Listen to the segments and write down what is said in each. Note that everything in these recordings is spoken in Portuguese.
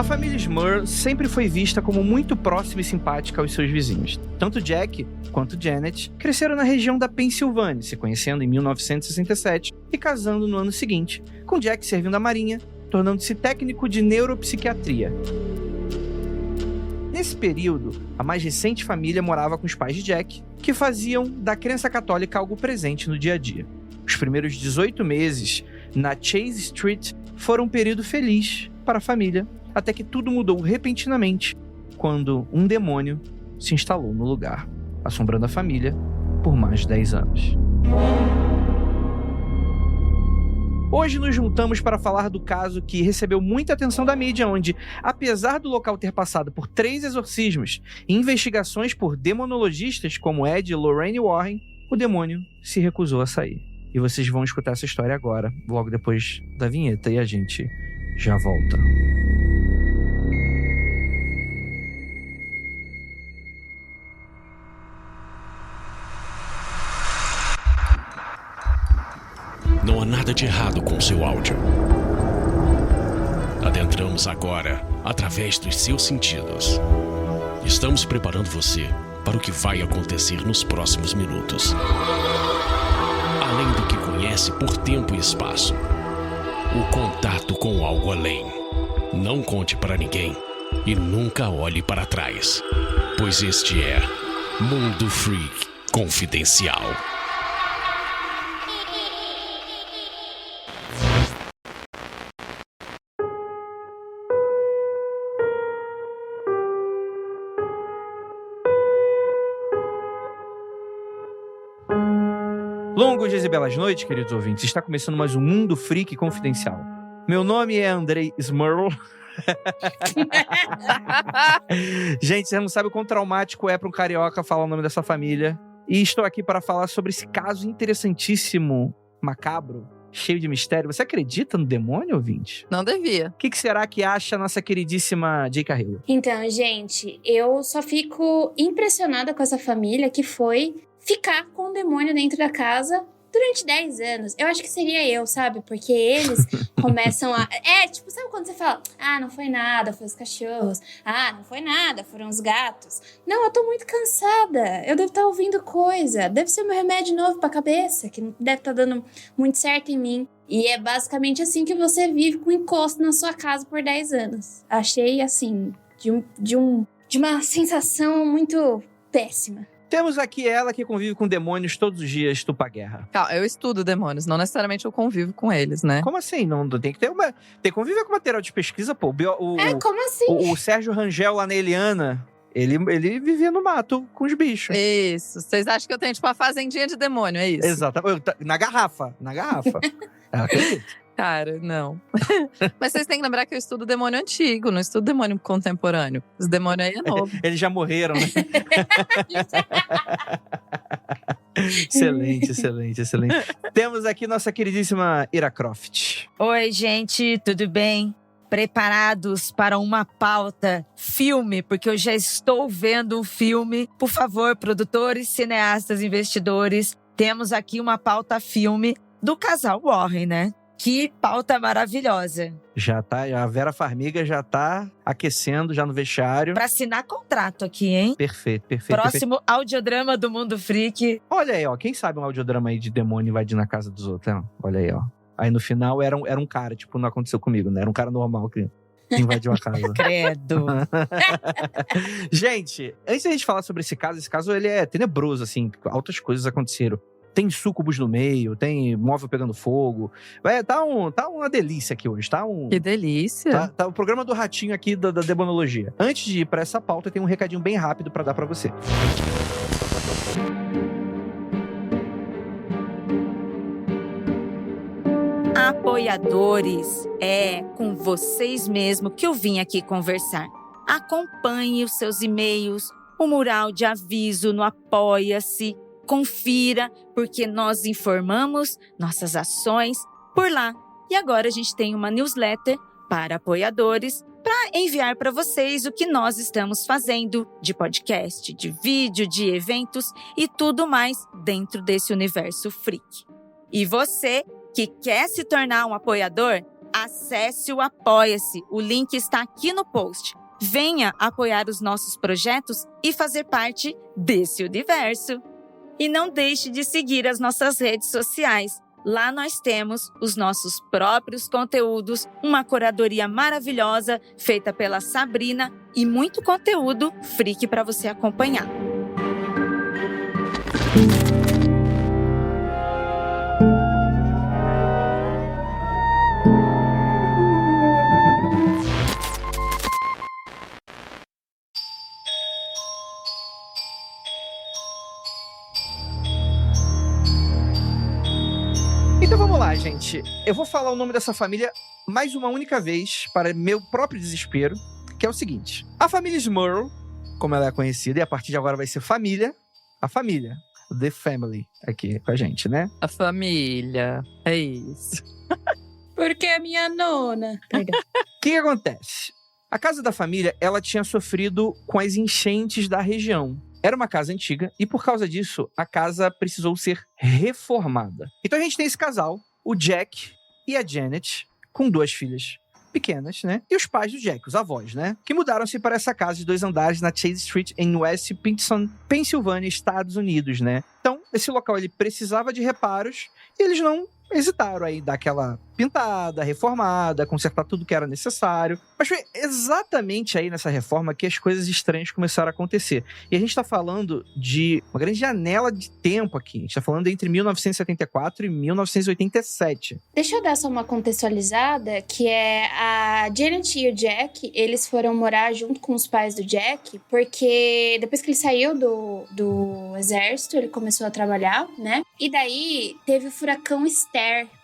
A família Smurl sempre foi vista como muito próxima e simpática aos seus vizinhos. Tanto Jack quanto Janet cresceram na região da Pensilvânia, se conhecendo em 1967 e casando no ano seguinte, com Jack servindo a marinha, tornando-se técnico de neuropsiquiatria. Nesse período, a mais recente família morava com os pais de Jack, que faziam da crença católica algo presente no dia a dia. Os primeiros 18 meses na Chase Street foram um período feliz para a família, até que tudo mudou repentinamente quando um demônio se instalou no lugar, assombrando a família por mais de 10 anos. Hoje nos juntamos para falar do caso que recebeu muita atenção da mídia, onde, apesar do local ter passado por 3 exorcismos e investigações por demonologistas como Ed e Lorraine Warren, o demônio se recusou a sair. E vocês vão escutar essa história agora, logo depois da vinheta, e a gente já volta. Não há nada de errado com seu áudio. Adentramos agora através dos seus sentidos. Estamos preparando você para o que vai acontecer nos próximos minutos. Além do que conhece por tempo e espaço, o contato com algo além. Não conte para ninguém e nunca olhe para trás, pois este é Mundo Freak Confidencial. Longos dias e belas noites, queridos ouvintes. Está começando mais um Mundo Freak Confidencial. Meu nome é Andrei Smurl. Gente, você não sabe o quão traumático é para um carioca falar o nome dessa família. E estou aqui para falar sobre esse caso interessantíssimo, macabro, cheio de mistério. Você acredita no demônio, ouvinte? Não devia. O que será que acha a nossa queridíssima Jay Carrillo? Então, gente, eu só fico impressionada com essa família que foi ficar com o demônio dentro da casa durante 10 anos. Eu acho que seria eu, sabe? Porque eles começam a... tipo, sabe quando você fala, não foi nada, foi os cachorros. Não foi nada, foram os gatos. Não, eu tô muito cansada. Eu devo estar ouvindo coisa. Deve ser meu remédio novo pra cabeça, que não deve estar dando muito certo em mim. E é basicamente assim que você vive com encosto na sua casa por 10 anos. Achei, assim, de uma sensação muito péssima. Temos aqui ela que convive com demônios todos os dias, Tupaguerra. Calma, eu estudo demônios, não necessariamente eu convivo com eles, né? Como assim? Não tem que ter uma... Tem que conviver com material de pesquisa, pô. Como assim? O Sérgio Rangel lá na Eliana, ele vivia no mato com os bichos. Isso. Vocês acham que eu tenho, tipo, a fazendinha de demônio, é isso? Exatamente. Na garrafa. Eu acredito. Cara, não. Mas vocês têm que lembrar que eu estudo demônio antigo, não estudo demônio contemporâneo. Os demônios aí é novo. Eles já morreram, né? Excelente. Temos aqui nossa queridíssima Ira Croft. Oi, gente, tudo bem? Preparados para uma pauta filme, porque eu já estou vendo um filme. Por favor, produtores, cineastas, investidores, temos aqui uma pauta filme do casal Warren, né? Que pauta maravilhosa. Já tá, a Vera Farmiga já tá aquecendo, já no vestiário. Pra assinar contrato aqui, hein? Perfeito. Próximo audiodrama do Mundo Freak. Olha aí, ó. Quem sabe um audiodrama aí de demônio invadindo a casa dos outros, né? Olha aí, ó. Aí no final era um cara, tipo, não aconteceu comigo, né? Era um cara normal que invadiu a casa. Credo. Gente, antes da gente falar sobre esse caso ele é tenebroso, assim. Altas coisas aconteceram. Tem súcubos no meio, tem móvel pegando fogo. Tá uma delícia aqui hoje, tá um... Que delícia. Tá o programa do ratinho aqui da demonologia. Antes de ir pra essa pauta, tem um recadinho bem rápido pra dar pra você. Apoiadores, é com vocês mesmo que eu vim aqui conversar. Acompanhe os seus e-mails, o mural de aviso no Apoia-se. Confira, porque nós informamos nossas ações por lá. E agora a gente tem uma newsletter para apoiadores para enviar para vocês o que nós estamos fazendo de podcast, de vídeo, de eventos e tudo mais dentro desse universo freak. E você que quer se tornar um apoiador, Acesse o Apoia-se, o link está aqui no post. Venha apoiar os nossos projetos e fazer parte desse universo. E não deixe de seguir as nossas redes sociais. Lá nós temos os nossos próprios conteúdos, uma curadoria maravilhosa feita pela Sabrina e muito conteúdo freak para você acompanhar. Então vamos lá, gente. Eu vou falar o nome dessa família mais uma única vez, para meu próprio desespero, que é o seguinte. A família Smurl, como ela é conhecida, e a partir de agora vai ser a família, The Family, aqui com a gente, né? A família. É isso. Porque a minha nona. Perdão. O que acontece? A casa da família, ela tinha sofrido com as enchentes da região. Era uma casa antiga e, por causa disso, a casa precisou ser reformada. Então a gente tem esse casal, o Jack e a Janet, com 2 filhas pequenas, né? E os pais do Jack, os avós, né? Que mudaram-se para essa casa de 2 andares na Chase Street, em West Pittston, Pensilvânia, Estados Unidos, né? Então, esse local, ele precisava de reparos e eles não hesitaram aí dar aquela pintada, reformada, consertar tudo que era necessário. Mas foi exatamente aí nessa reforma que as coisas estranhas começaram a acontecer. E a gente tá falando de uma grande janela de tempo aqui. A gente tá falando entre 1974 e 1987. Deixa eu dar só uma contextualizada, que é a Janet e o Jack, eles foram morar junto com os pais do Jack, porque depois que ele saiu do exército, ele começou a trabalhar, né? E daí teve o furacão Esther.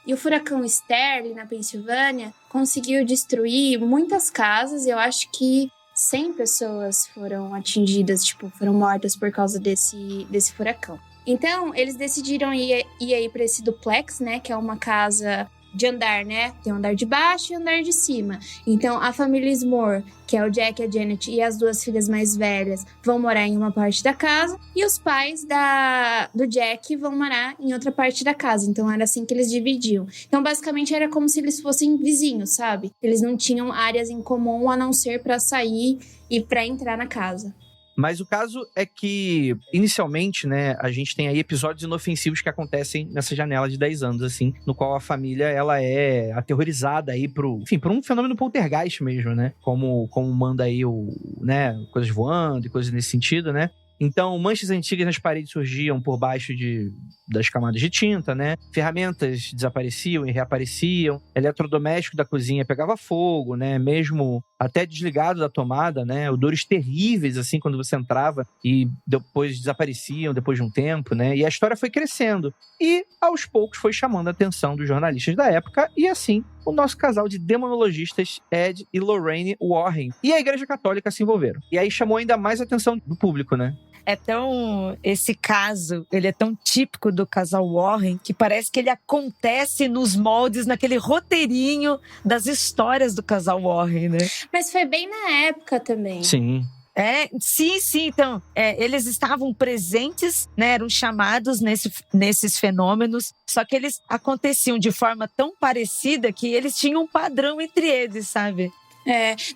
E o furacão Esther, ali na Pensilvânia, conseguiu destruir muitas casas. Eu acho que 100 pessoas foram atingidas, foram mortas por causa desse furacão. Então, eles decidiram ir aí para esse duplex, né? Que é uma casa de andar, né? Tem um andar de baixo e um andar de cima. Então, a família Smurl, que é o Jack, a Janet e as 2 filhas mais velhas, vão morar em uma parte da casa. E os pais do Jack vão morar em outra parte da casa. Então, era assim que eles dividiam. Então, basicamente, era como se eles fossem vizinhos, sabe? Eles não tinham áreas em comum, a não ser para sair e para entrar na casa. Mas o caso é que, inicialmente, né, a gente tem aí episódios inofensivos que acontecem nessa janela de 10 anos, assim, no qual a família, ela é aterrorizada aí por um fenômeno poltergeist mesmo, né? Como manda aí coisas voando e coisas nesse sentido, né? Então, manchas antigas nas paredes surgiam por baixo das camadas de tinta, né? Ferramentas desapareciam e reapareciam. Eletrodoméstico da cozinha pegava fogo, né? Mesmo até desligado da tomada, né? Odores terríveis, assim, quando você entrava e depois desapareciam depois de um tempo, né? E a história foi crescendo. E, aos poucos, foi chamando a atenção dos jornalistas da época e, assim, o nosso casal de demonologistas, Ed e Lorraine Warren, e a Igreja Católica se envolveram. E aí chamou ainda mais a atenção do público, né? Esse caso, ele é tão típico do casal Warren, que parece que ele acontece nos moldes, naquele roteirinho das histórias do casal Warren, né? Mas foi bem na época também. Sim. Sim. Então, eles estavam presentes, né? Eram chamados nesses fenômenos, só que eles aconteciam de forma tão parecida que eles tinham um padrão entre eles, sabe?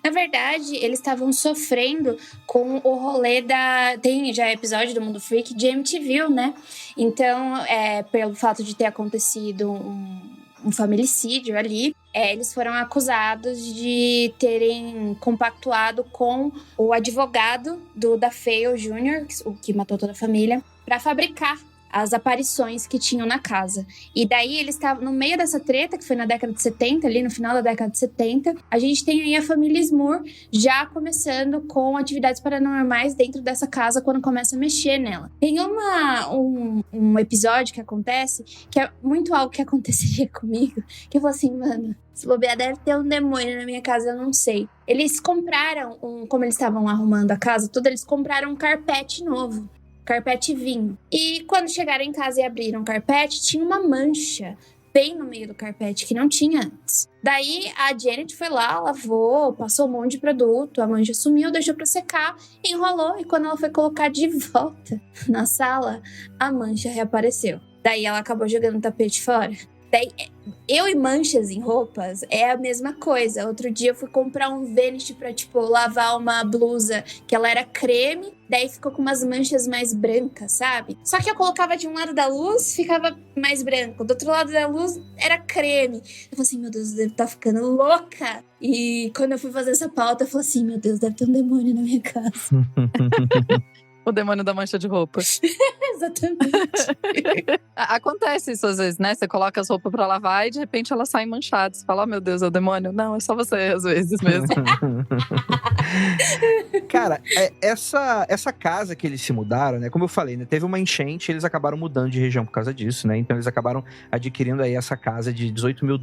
Na verdade, eles estavam sofrendo com o rolê tem já episódio do Mundo Freak de MTV, né? Então, pelo fato de ter acontecido um familicídio ali, eles foram acusados de terem compactuado com o advogado do DaFeo Jr., o que matou toda a família, para fabricar as aparições que tinham na casa. E daí eles estavam no meio dessa treta, que foi na década de 70, ali no final da década de 70, a gente tem aí a família Smurl já começando com atividades paranormais dentro dessa casa quando começa a mexer nela. Tem um episódio que acontece, que é muito algo que aconteceria comigo, que eu falo assim, mano, se bobear deve ter um demônio na minha casa, eu não sei. Eles compraram, como eles estavam arrumando a casa toda, eles compraram um carpete novo. Carpete vinho. E quando chegaram em casa e abriram o carpete, tinha uma mancha bem no meio do carpete que não tinha antes. Daí a Janet foi lá, lavou, passou um monte de produto, a mancha sumiu, deixou pra secar, enrolou e quando ela foi colocar de volta na sala, a mancha reapareceu. Daí ela acabou jogando o tapete fora. Daí, eu e manchas em roupas é a mesma coisa. Outro dia eu fui comprar um Vanish pra, tipo, lavar uma blusa que ela era creme, daí ficou com umas manchas mais brancas, sabe? Só que eu colocava de um lado da luz, ficava mais branco. Do outro lado da luz, era creme. Eu falei assim, meu Deus, eu devo estar ficando louca. E quando eu fui fazer essa pauta, eu falei assim, meu Deus, deve ter um demônio na minha casa. O demônio da mancha de roupa. Exatamente. Acontece isso às vezes, né? Você coloca as roupas pra lavar e de repente elas saem manchadas. Você fala, oh meu Deus, é o demônio. Não, é só você às vezes mesmo. Cara, essa casa que eles se mudaram, né? Como eu falei, né? Teve uma enchente, eles acabaram mudando de região por causa disso, né? Então eles acabaram adquirindo aí essa casa de $18 mil.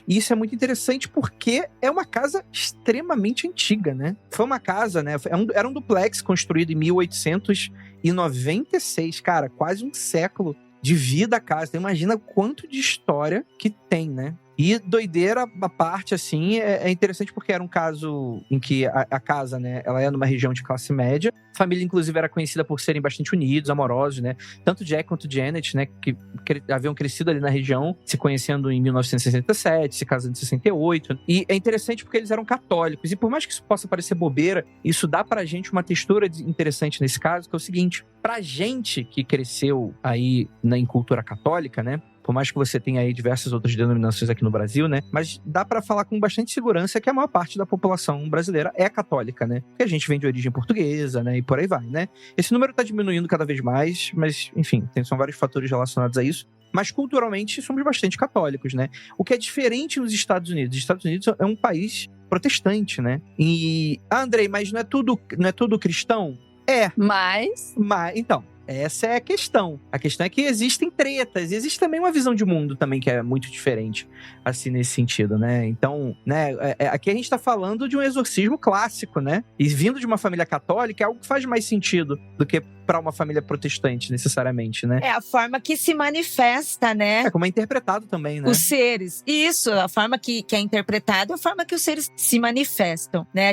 E isso é muito interessante porque é uma casa extremamente antiga, né? Foi uma casa, né? Era um duplex construído em 1896, cara, quase um século de vida a casa. Então imagina quanto de história que tem, né? E doideira, a parte, assim, é interessante porque era um caso em que a casa, né, ela é numa região de classe média. A família, inclusive, era conhecida por serem bastante unidos, amorosos, né? Tanto Jack quanto Janet, né, que haviam crescido ali na região, se conhecendo em 1967, se casando em 68. E é interessante porque eles eram católicos. E por mais que isso possa parecer bobeira, isso dá pra gente uma textura interessante nesse caso, que é o seguinte: pra gente que cresceu aí em cultura católica, né? Por mais que você tenha aí diversas outras denominações aqui no Brasil, né? Mas dá pra falar com bastante segurança que a maior parte da população brasileira é católica, né? Porque a gente vem de origem portuguesa, né? E por aí vai, né? Esse número tá diminuindo cada vez mais, mas, enfim, são vários fatores relacionados a isso. Mas culturalmente somos bastante católicos, né? O que é diferente nos Estados Unidos. Os Estados Unidos é um país protestante, né? E, Andrei, mas não é tudo cristão? É. Mas, Então, essa é a questão. A questão é que existem tretas. E existe também uma visão de mundo também que é muito diferente, assim, nesse sentido, né? Então, né, aqui a gente tá falando de um exorcismo clássico, né? E vindo de uma família católica é algo que faz mais sentido do que para uma família protestante, necessariamente, né? É a forma que se manifesta, né? É como é interpretado também, né? Os seres. Isso, a forma que é interpretado é a forma que os seres se manifestam, né?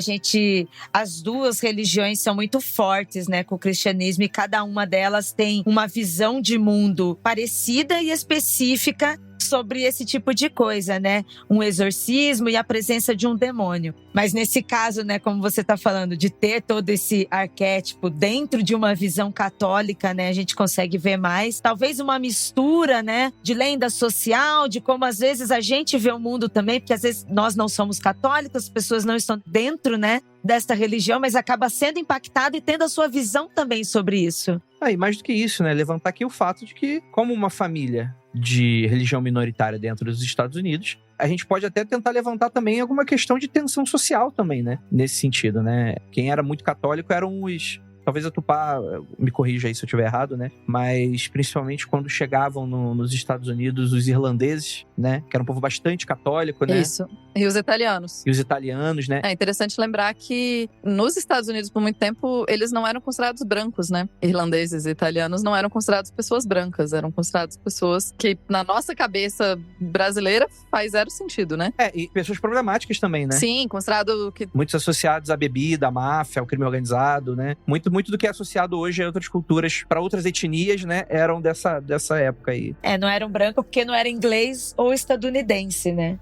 As duas religiões são muito fortes, né? Com o cristianismo, e cada uma delas tem uma visão de mundo parecida e específica sobre esse tipo de coisa, né? Um exorcismo e a presença de um demônio. Mas nesse caso, né, como você tá falando, de ter todo esse arquétipo dentro de uma visão católica, né? A gente consegue ver mais. Talvez uma mistura, né? De lenda social, de como às vezes a gente vê o mundo também, porque às vezes nós não somos católicos, as pessoas não estão dentro, né? Desta religião, mas acaba sendo impactado e tendo a sua visão também sobre isso. E mais do que isso, né? Levantar aqui o fato de que, como uma família de religião minoritária dentro dos Estados Unidos, a gente pode até tentar levantar também alguma questão de tensão social também, né? Nesse sentido, né? Quem era muito católico eram os... Talvez a Tupá me corrija aí se eu estiver errado, né? Mas principalmente quando chegavam nos Estados Unidos os irlandeses, né? Que era um povo bastante católico, né? isso. E os italianos. E os italianos, né? É interessante lembrar que nos Estados Unidos, por muito tempo, eles não eram considerados brancos, né? Irlandeses e italianos não eram considerados pessoas brancas, eram considerados pessoas que, na nossa cabeça brasileira, faz zero sentido, né? E pessoas problemáticas também, né? Sim, considerado que... Muitos associados à bebida, à máfia, ao crime organizado, né? Muito do que é associado hoje a outras culturas, para outras etnias, né? Eram dessa época aí. Não era um branco porque não era inglês ou estadunidense, né?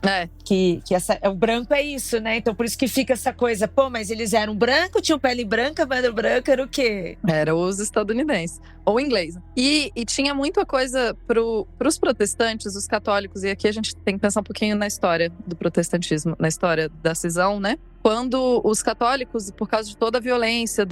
O branco é isso, né? Então por isso que fica essa coisa, pô, mas eles eram branco, tinham pele branca, mas o branco era o quê? Era os estadunidenses, ou inglês. E tinha muita coisa pros protestantes, os católicos, e aqui a gente tem que pensar um pouquinho na história do protestantismo, na história da cisão, né? Quando os católicos, por causa de toda a violência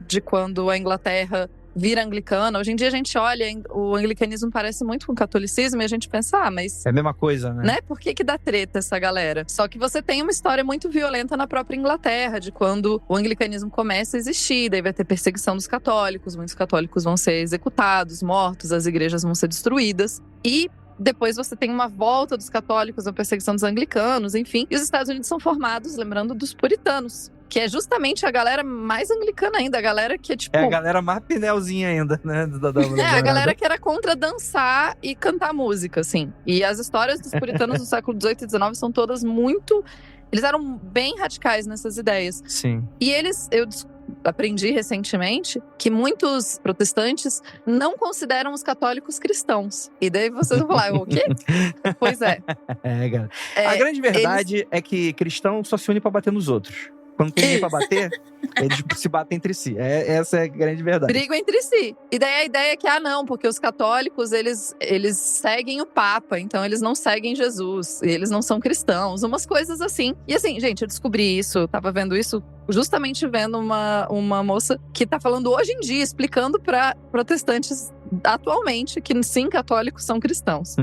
de quando a Inglaterra vira anglicana, hoje em dia a gente olha, o anglicanismo parece muito com o catolicismo e a gente pensa, mas... É a mesma coisa, né? Por que dá treta essa galera? Só que você tem uma história muito violenta na própria Inglaterra, de quando o anglicanismo começa a existir, daí vai ter perseguição dos católicos, muitos católicos vão ser executados, mortos, as igrejas vão ser destruídas. E depois você tem uma volta dos católicos, a perseguição dos anglicanos, enfim. E os Estados Unidos são formados, lembrando, dos puritanos, que é justamente a galera mais anglicana ainda, a galera que é tipo... É a galera mais pinelzinha ainda, né? A galera que era contra dançar e cantar música, assim. E as histórias dos puritanos do século XVIII e XIX são todas muito... Eles eram bem radicais nessas ideias. Sim. E eles, aprendi recentemente que muitos protestantes não consideram os católicos cristãos. E daí vocês vão falar, o quê? Pois é. Cara. A grande verdade é que cristão só se une pra bater nos outros. Quando tem ninguém pra bater, eles se batem entre si. Essa é a grande verdade. Brigam entre si. E daí a ideia é que, não, porque os católicos, eles seguem o Papa, então eles não seguem Jesus, eles não são cristãos, umas coisas assim. E assim, gente, eu descobri isso, eu tava vendo isso, justamente vendo uma moça que tá falando hoje em dia, explicando pra protestantes atualmente que sim, católicos são cristãos.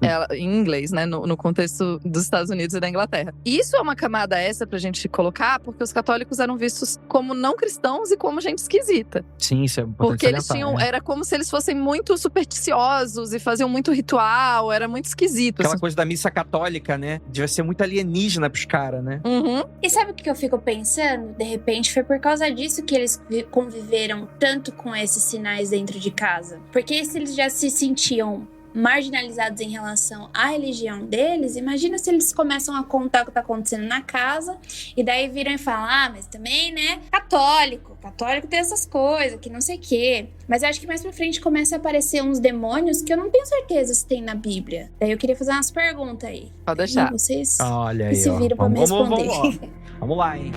Ela, em inglês, né, no contexto dos Estados Unidos e da Inglaterra. E isso é uma camada extra pra gente colocar, porque os católicos eram vistos como não cristãos e como gente esquisita. Sim, isso é importante. Porque eles tinham, era como se eles fossem muito supersticiosos e faziam muito ritual, era muito esquisito. Aquela coisa da missa católica, né? Devia ser muito alienígena pros caras, né? Uhum. E sabe o que eu fico pensando? De repente foi por causa disso que eles conviveram tanto com esses sinais dentro de casa. Porque se eles já se sentiam marginalizados em relação à religião deles, imagina se eles começam a contar o que tá acontecendo na casa e daí viram e falam, mas também, né, católico tem essas coisas, que não sei o quê. Mas eu acho que mais pra frente começa a aparecer uns demônios que eu não tenho certeza se tem na Bíblia. Daí eu queria fazer umas perguntas aí. Pode deixar. E vocês Olha aí, se viram pra me responder. Vamos lá, hein?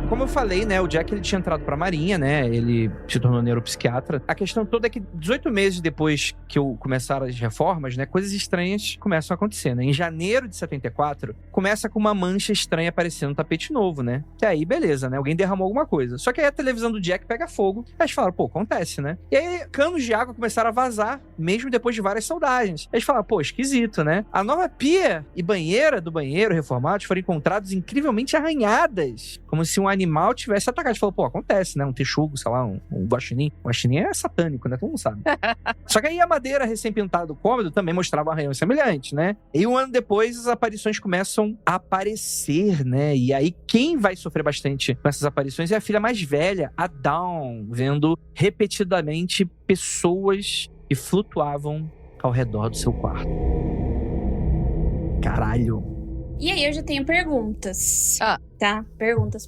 Como eu falei, né, o Jack ele tinha entrado pra Marinha, né, ele se tornou neuropsiquiatra. A questão toda é que 18 meses depois que começaram as reformas, né, coisas estranhas começam a acontecer, né. Em janeiro de 74, começa com uma mancha estranha aparecendo no tapete novo, né. E aí, beleza, né, alguém derramou alguma coisa. Só que aí a televisão do Jack pega fogo. Aí eles falaram, acontece, né. E aí, canos de água começaram a vazar, mesmo depois de várias soldagens. Aí eles falaram, esquisito, né. A nova pia e banheira do banheiro reformados foram encontrados incrivelmente arranhadas, como se um animal tivesse atacado. A gente falou, acontece, né? Um texugo, sei lá, um guaxinim. O guaxinim é satânico, né? Todo mundo sabe. Só que aí a madeira recém-pintada do cômodo também mostrava arranhões semelhantes, né? E um ano depois, as aparições começam a aparecer, né? E aí, quem vai sofrer bastante com essas aparições é a filha mais velha, a Dawn, vendo repetidamente pessoas que flutuavam ao redor do seu quarto. Caralho. E aí eu já tenho perguntas. Tá? Perguntas.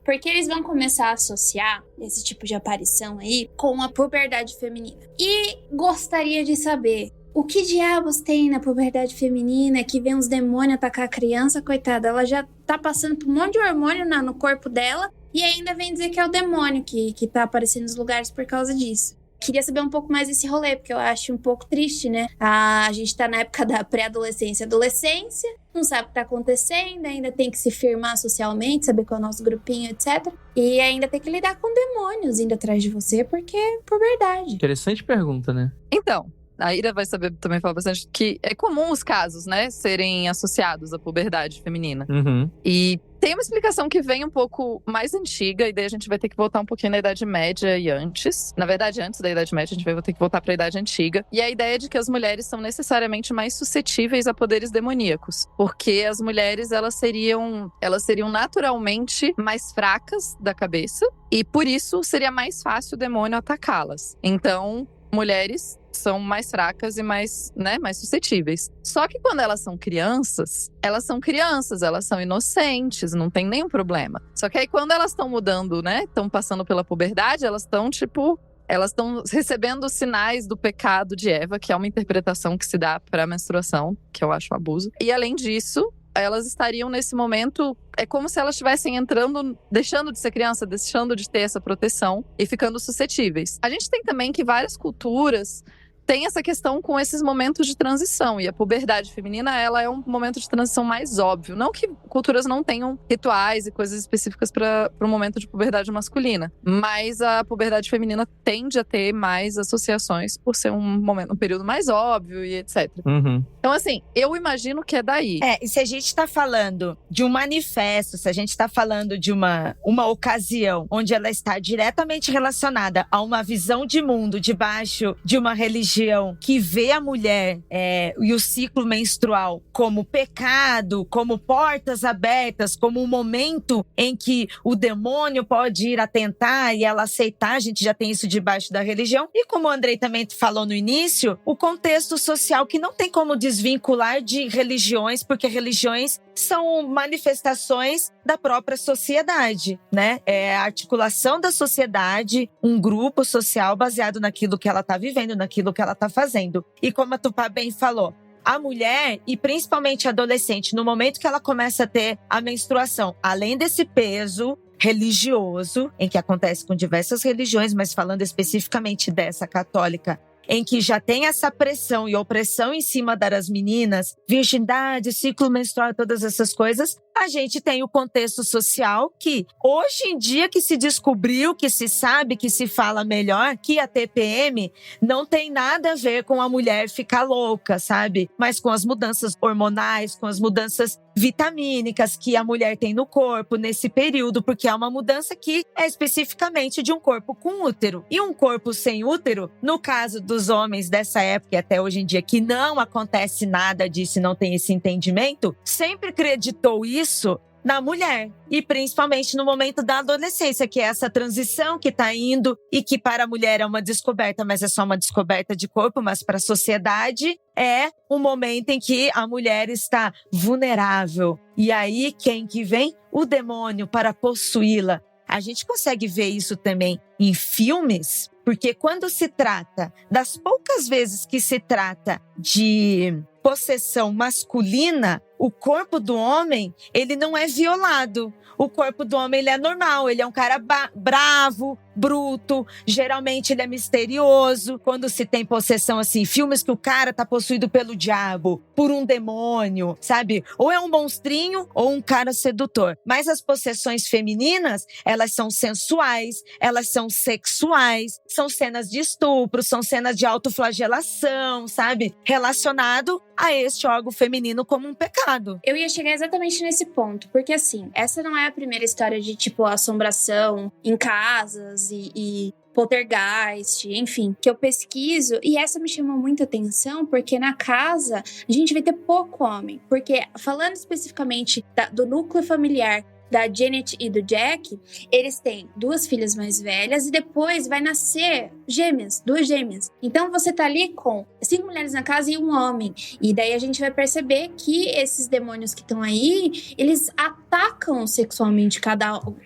Porque eles vão começar a associar esse tipo de aparição aí com a puberdade feminina. E gostaria de saber, o que diabos tem na puberdade feminina que vem uns demônios atacar a criança, coitada? Ela já tá passando por um monte de hormônio no corpo dela e ainda vem dizer que é o demônio que tá aparecendo nos lugares por causa disso. Queria saber um pouco mais desse rolê, porque eu acho um pouco triste, né? A gente tá na época da pré-adolescência e adolescência, não sabe o que tá acontecendo, ainda tem que se firmar socialmente, saber qual é o nosso grupinho, etc. E ainda tem que lidar com demônios indo atrás de você, porque é por verdade. Interessante pergunta, né? Então, a Ira vai saber também falar bastante que é comum os casos, né, serem associados à puberdade feminina. Uhum. E tem uma explicação que vem um pouco mais antiga, e daí a gente vai ter que voltar um pouquinho na Idade Média e antes. Na verdade, antes da Idade Média, a gente vai ter que voltar para a Idade Antiga. E a ideia de que as mulheres são necessariamente mais suscetíveis a poderes demoníacos. Porque as mulheres, elas seriam naturalmente mais fracas da cabeça, e por isso seria mais fácil o demônio atacá-las. Então, mulheres são mais fracas e mais suscetíveis. Só que quando elas são crianças, elas são inocentes, não tem nenhum problema. Só que aí quando elas estão mudando, né, estão passando pela puberdade, elas estão recebendo os sinais do pecado de Eva, que é uma interpretação que se dá para a menstruação, que eu acho um abuso. E além disso, elas estariam nesse momento, é como se elas estivessem entrando, deixando de ser criança, deixando de ter essa proteção e ficando suscetíveis. A gente tem também que várias culturas têm essa questão com esses momentos de transição, e a puberdade feminina, ela é um momento de transição mais óbvio. Não que culturas não tenham rituais e coisas específicas para o momento de puberdade masculina, mas a puberdade feminina tende a ter mais associações por ser um período mais óbvio e etc. Uhum. Então, assim, eu imagino que é daí. E se a gente tá falando de um manifesto, se a gente tá falando de uma ocasião onde ela está diretamente relacionada a uma visão de mundo debaixo de uma religião religião que vê a mulher e o ciclo menstrual como pecado, como portas abertas, como um momento em que o demônio pode ir atentar e ela aceitar, a gente já tem isso debaixo da religião. E como o Andrei também falou no início, o contexto social que não tem como desvincular de religiões, porque religiões são manifestações da própria sociedade, né? É a articulação da sociedade, um grupo social baseado naquilo que ela está vivendo, naquilo que ela está fazendo. E como a Tupá bem falou, a mulher, e principalmente a adolescente, no momento que ela começa a ter a menstruação, além desse peso religioso, em que acontece com diversas religiões, mas falando especificamente dessa católica, em que já tem essa pressão e opressão em cima das meninas, virgindade, ciclo menstrual, todas essas coisas, a gente tem o contexto social que, hoje em dia que se descobriu, que se sabe, que se fala melhor, que a TPM não tem nada a ver com a mulher ficar louca, sabe? Mas com as mudanças hormonais, com as mudanças vitamínicas que a mulher tem no corpo nesse período, porque é uma mudança que é especificamente de um corpo com útero. E um corpo sem útero, no caso dos homens dessa época e até hoje em dia, que não acontece nada disso e não tem esse entendimento, sempre acreditou isso na mulher. E principalmente no momento da adolescência, que é essa transição que está indo e que para a mulher é uma descoberta, mas é só uma descoberta de corpo, mas para a sociedade é um momento em que a mulher está vulnerável. E aí quem que vem? O demônio para possuí-la. A gente consegue ver isso também em filmes, porque quando se trata, das poucas vezes que se trata de possessão masculina, o corpo do homem, ele não é violado. O corpo do homem, ele é normal, ele é um cara bravo, bruto, geralmente ele é misterioso. Quando se tem possessão, assim, filmes que o cara tá possuído pelo diabo, por um demônio, sabe? Ou é um monstrinho ou um cara sedutor. Mas as possessões femininas, elas são sensuais, elas são sexuais, são cenas de estupro, são cenas de autoflagelação, sabe? Relacionado a este órgão feminino como um pecado. Eu ia chegar exatamente nesse ponto, porque assim, essa não é a primeira história de, tipo, assombração em casas e poltergeist, enfim, que eu pesquiso, e essa me chamou muita atenção, porque na casa a gente vai ter pouco homem, porque falando especificamente do núcleo familiar da Janet e do Jack, eles têm 2 filhas mais velhas e depois vai nascer gêmeas, 2 gêmeas. Então você tá ali com 5 mulheres na casa e um homem. E daí a gente vai perceber que esses demônios que estão aí, eles atacam sexualmente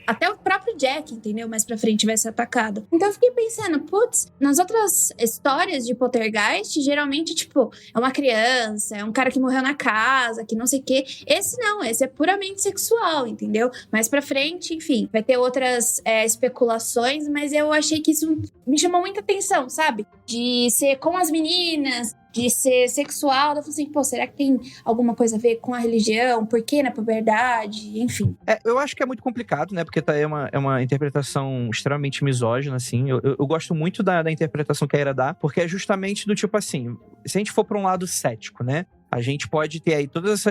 até o próprio Jack, entendeu? Mais pra frente vai ser atacado. Então eu fiquei pensando, putz, nas outras histórias de poltergeist, geralmente, tipo, é uma criança, é um cara que morreu na casa, que não sei o quê. Esse não, esse é puramente sexual, entendeu? Mais pra frente, enfim, vai ter outras especulações, mas eu achei que isso me chamou muita atenção, sabe? De ser com as meninas, de ser sexual. Eu falei assim, pô, será que tem alguma coisa a ver com a religião? Por que na puberdade? Enfim. Eu acho que é muito complicado, né? Porque é uma interpretação extremamente misógina, assim. Eu gosto muito da interpretação que a Ira dá, porque é justamente do tipo assim, se a gente for pra um lado cético, né? A gente pode ter aí todas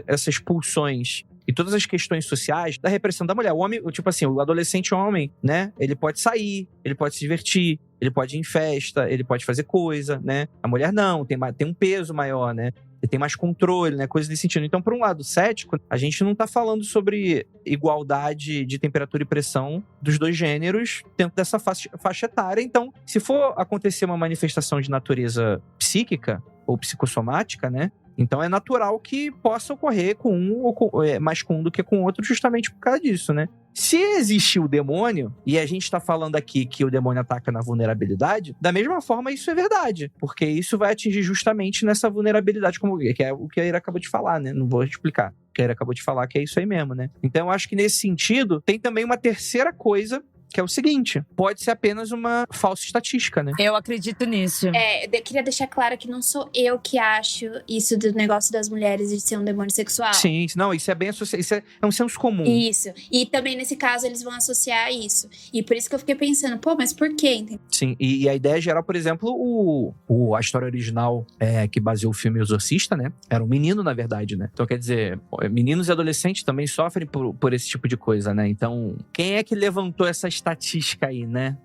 essas pulsões e todas as questões sociais da repressão da mulher. O homem, tipo assim, o adolescente homem, né? Ele pode sair, ele pode se divertir, ele pode ir em festa, ele pode fazer coisa, né? A mulher não, tem um peso maior, né? Ele tem mais controle, né? Coisas desse sentido. Então, por um lado cético, a gente não tá falando sobre igualdade de temperatura e pressão dos 2 gêneros dentro dessa faixa etária. Então, se for acontecer uma manifestação de natureza psíquica ou psicossomática, né? Então é natural que possa ocorrer com um mais com um do que com o outro, justamente por causa disso, né? Se existe o demônio, e a gente tá falando aqui que o demônio ataca na vulnerabilidade, da mesma forma isso é verdade, porque isso vai atingir justamente nessa vulnerabilidade, que é o que a Ira acabou de falar, né? Não vou explicar. O que a Ira acabou de falar que é isso aí mesmo, né? Então eu acho que nesse sentido, tem também uma terceira coisa, que é o seguinte, pode ser apenas uma falsa estatística, né? Eu acredito nisso. Eu queria deixar claro que não sou eu que acho isso do negócio das mulheres de ser um demônio sexual. Sim, não, isso é bem associado, isso é um senso comum. Isso, e também nesse caso eles vão associar isso. E por isso que eu fiquei pensando, pô, mas por quê? Entendeu? Sim, e a ideia geral, por exemplo, a história original que baseou o filme O Exorcista, né? Era um menino, na verdade, né? Então, quer dizer, meninos e adolescentes também sofrem por esse tipo de coisa, né? Então, quem é que levantou essa estatística aí, né?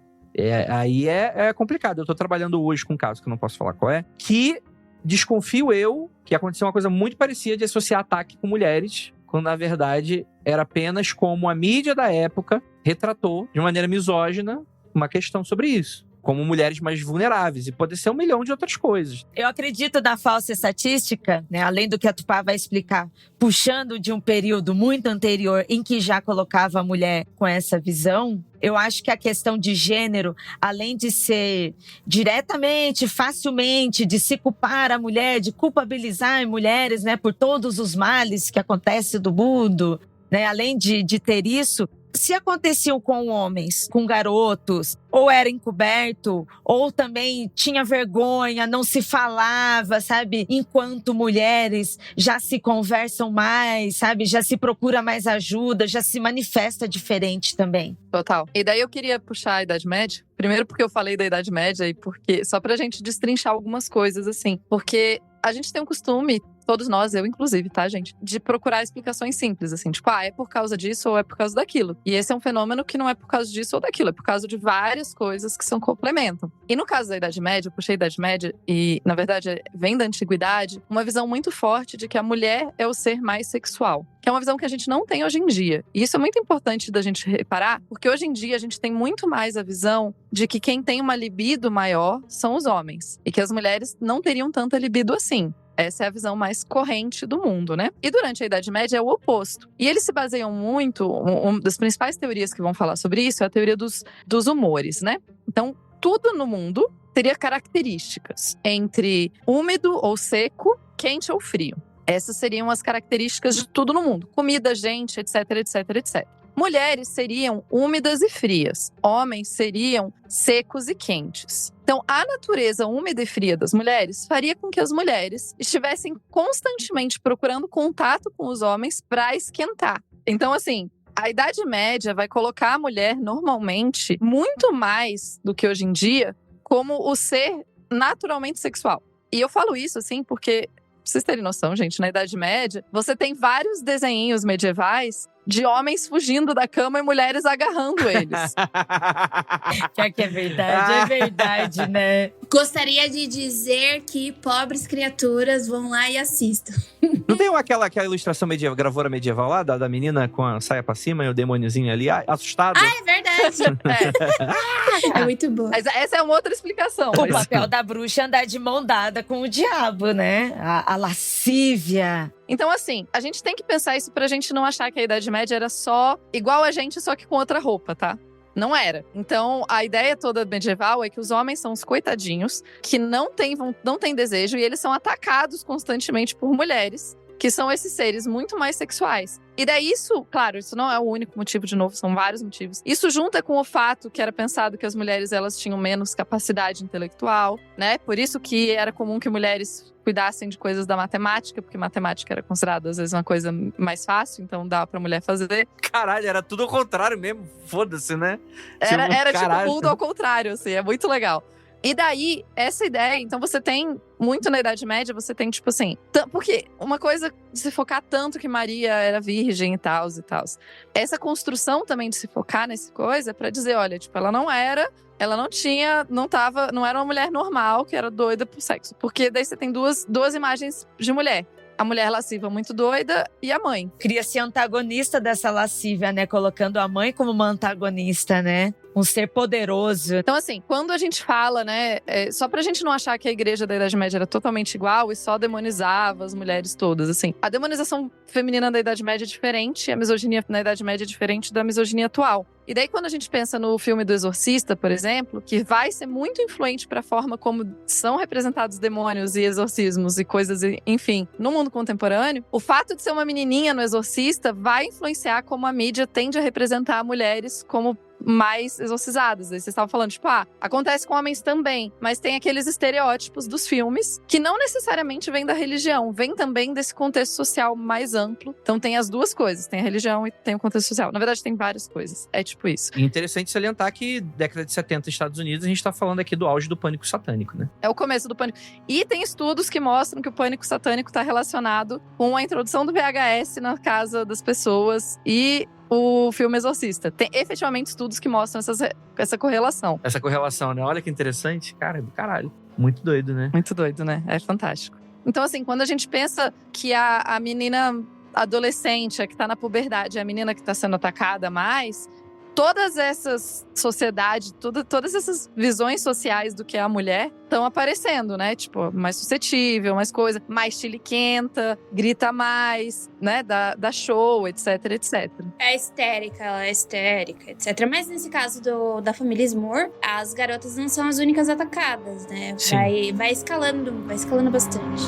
Aí é complicado. Eu tô trabalhando hoje com um caso que eu não posso falar qual é, que desconfio eu que aconteceu uma coisa muito parecida de associar ataque com mulheres, quando na verdade era apenas como a mídia da época retratou de maneira misógina uma questão sobre isso. Como mulheres mais vulneráveis. E pode ser 1 milhão de outras coisas. Eu acredito na falsa estatística, né? Além do que a Tupá vai explicar, puxando de um período muito anterior em que já colocava a mulher com essa visão. Eu acho que a questão de gênero, além de ser diretamente, facilmente, de se culpar a mulher, de culpabilizar mulheres, né, por todos os males que acontecem do mundo, né? Além de ter isso, se aconteciam com homens, com garotos, ou era encoberto, ou também tinha vergonha, não se falava, sabe? Enquanto mulheres já se conversam mais, sabe? Já se procura mais ajuda, já se manifesta diferente também. Total. E daí eu queria puxar a Idade Média. Primeiro porque eu falei da Idade Média e porque só pra gente destrinchar algumas coisas, assim. Porque a gente tem um costume, todos nós, eu inclusive, tá, gente? De procurar explicações simples, assim. Tipo, é por causa disso ou é por causa daquilo. E esse é um fenômeno que não é por causa disso ou daquilo. É por causa de várias coisas que se complementam. E no caso da Idade Média, eu puxei a Idade Média e, na verdade, vem da Antiguidade, uma visão muito forte de que a mulher é o ser mais sexual. Que é uma visão que a gente não tem hoje em dia. E isso é muito importante da gente reparar, porque hoje em dia a gente tem muito mais a visão de que quem tem uma libido maior são os homens. E que as mulheres não teriam tanta libido assim. Essa é a visão mais corrente do mundo, né? E durante a Idade Média é o oposto. E eles se baseiam muito, uma das principais teorias que vão falar sobre isso é a teoria dos humores, né? Então, tudo no mundo teria características entre úmido ou seco, quente ou frio. Essas seriam as características de tudo no mundo. Comida, gente, etc, etc, etc. Mulheres seriam úmidas e frias. Homens seriam secos e quentes. Então, a natureza úmida e fria das mulheres faria com que as mulheres estivessem constantemente procurando contato com os homens para esquentar. Então, assim, a Idade Média vai colocar a mulher, normalmente, muito mais do que hoje em dia, como o ser naturalmente sexual. E eu falo isso, assim, porque, pra vocês terem noção, gente, na Idade Média, você tem vários desenhinhos medievais de homens fugindo da cama e mulheres agarrando eles. Pior que é verdade, né? Gostaria de dizer que pobres criaturas vão lá e assistam. Não tem aquela ilustração medieval, gravura medieval lá, da menina com a saia pra cima e o demôniozinho ali, assustado? Ah, é verdade. É muito bom. Mas essa é uma outra explicação. O papel da bruxa é andar de mão dada com o diabo, né? A lascívia. Então, assim, a gente tem que pensar isso pra gente não achar que a Idade Média era só igual a gente, só que com outra roupa, tá? Não era. Então, a ideia toda medieval é que os homens são os coitadinhos que não têm desejo e eles são atacados constantemente por mulheres, que são esses seres muito mais sexuais. E daí isso, claro, isso não é o único motivo, de novo, são vários motivos. Isso junta com o fato que era pensado que as mulheres elas tinham menos capacidade intelectual, né? Por isso que era comum que mulheres cuidassem de coisas da matemática, porque matemática era considerada às vezes uma coisa mais fácil, então dava pra mulher fazer. Caralho, era tudo ao contrário mesmo, foda-se, né? Era tipo o mundo ao contrário, assim, é muito legal. E daí, essa ideia, então você tem, muito na Idade Média, você tem tipo assim, porque uma coisa de se focar tanto que Maria era virgem e tal. Essa construção também de se focar nessa coisa, pra dizer, olha, tipo, ela não era uma mulher normal, que era doida por sexo. Porque daí você tem duas imagens de mulher. A mulher lasciva muito doida e a mãe. Cria-se antagonista dessa lascívia, né? Colocando a mãe como uma antagonista, né? Um ser poderoso. Então, assim, quando a gente fala, né? Só pra gente não achar que a igreja da Idade Média era totalmente igual e só demonizava as mulheres todas, assim. A demonização feminina da Idade Média é diferente, a misoginia na Idade Média é diferente da misoginia atual. E daí, quando a gente pensa no filme do Exorcista, por exemplo, que vai ser muito influente para a forma como são representados demônios e exorcismos e coisas, enfim, no mundo contemporâneo, o fato de ser uma menininha no Exorcista vai influenciar como a mídia tende a representar mulheres como mais exorcizadas. Aí vocês estavam falando, tipo, acontece com homens também, mas tem aqueles estereótipos dos filmes que não necessariamente vêm da religião, vem também desse contexto social mais amplo. Então tem as duas coisas, tem a religião e tem o contexto social. Na verdade, tem várias coisas. É tipo isso. E interessante salientar que década de 70 nos Estados Unidos, a gente tá falando aqui do auge do pânico satânico, né? É o começo do pânico. E tem estudos que mostram que o pânico satânico tá relacionado com a introdução do VHS na casa das pessoas e o filme Exorcista. Tem efetivamente estudos que mostram essa correlação. Essa correlação, né? Olha que interessante. Cara, é do caralho. Muito doido, né? Muito doido, né? É fantástico. Então, assim, quando a gente pensa que a menina adolescente, a que tá na puberdade, é a menina que tá sendo atacada mais, todas essas sociedades, todas essas visões sociais do que é a mulher estão aparecendo, né? Tipo, mais suscetível, mais coisa, mais chiliquenta, grita mais, né? Dá show, etc, etc. É histérica, ela é histérica, etc. Mas nesse caso da família Smoore, as garotas não são as únicas atacadas, né? Sim. Vai escalando bastante.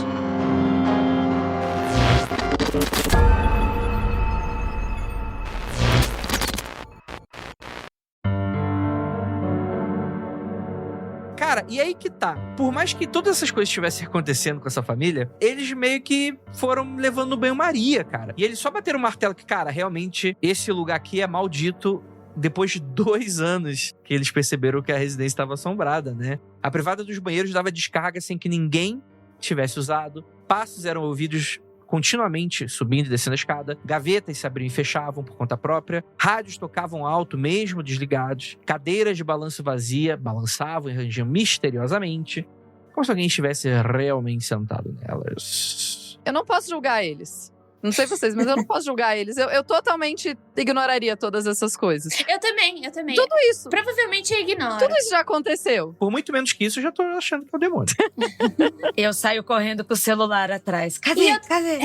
Cara, e aí que tá. Por mais que todas essas coisas estivessem acontecendo com essa família, eles meio que foram levando no banho-maria, cara. E eles só bateram o martelo que, cara, realmente, esse lugar aqui é maldito depois de 2 anos que eles perceberam que a residência estava assombrada, né? A privada dos banheiros dava descarga sem que ninguém tivesse usado. Passos eram ouvidos continuamente subindo e descendo a escada. Gavetas se abriam e fechavam por conta própria. Rádios tocavam alto, mesmo desligados. Cadeiras de balanço vazia balançavam e rangiam misteriosamente, como se alguém estivesse realmente sentado nelas. Eu não posso julgar eles. Não sei vocês, mas eu não posso julgar eles. Eu totalmente ignoraria todas essas coisas. Eu também. Tudo isso. Provavelmente eu ignoro. Tudo isso já aconteceu. Por muito menos que isso, eu já tô achando que é o demônio. Eu saio correndo com o celular atrás. Cadê? Cadê?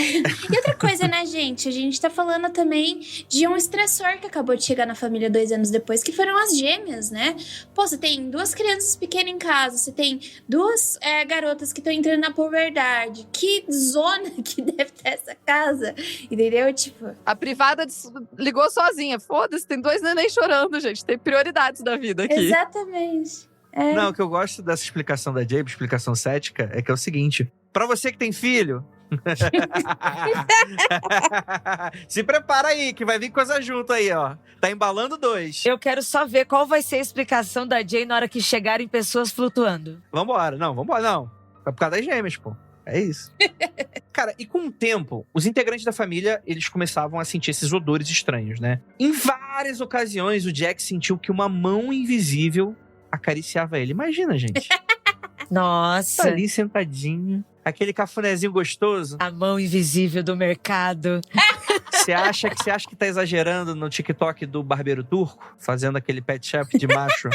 E outra coisa, né, gente? A gente tá falando também de um estressor que acabou de chegar na família 2 anos depois, que foram as gêmeas, né? Pô, você tem 2 crianças pequenas em casa, você tem 2 garotas que estão entrando na puberdade. Que zona que deve ter essa casa, entendeu? Tipo... A privada ligou sozinha. Foda-se, tem 2 neném chorando, gente. Tem prioridades da vida aqui. Exatamente. É. Não, o que eu gosto dessa explicação da Jabe, explicação cética, é que é o seguinte. Pra você que tem filho... se prepara aí, que vai vir coisa junto aí, ó. Tá embalando 2. Eu quero só ver qual vai ser a explicação da Jay na hora que chegarem pessoas flutuando. Vambora, não. É por causa das gêmeas, pô. É isso. Cara, e com o tempo, os integrantes da família, eles começavam a sentir esses odores estranhos, né? Em várias ocasiões, o Jack sentiu que uma mão invisível acariciava ele. Imagina, gente. Nossa. Tá ali sentadinho, aquele cafunézinho gostoso. A mão invisível do mercado. Você acha que tá exagerando no TikTok do barbeiro turco? Fazendo aquele pet shop de macho?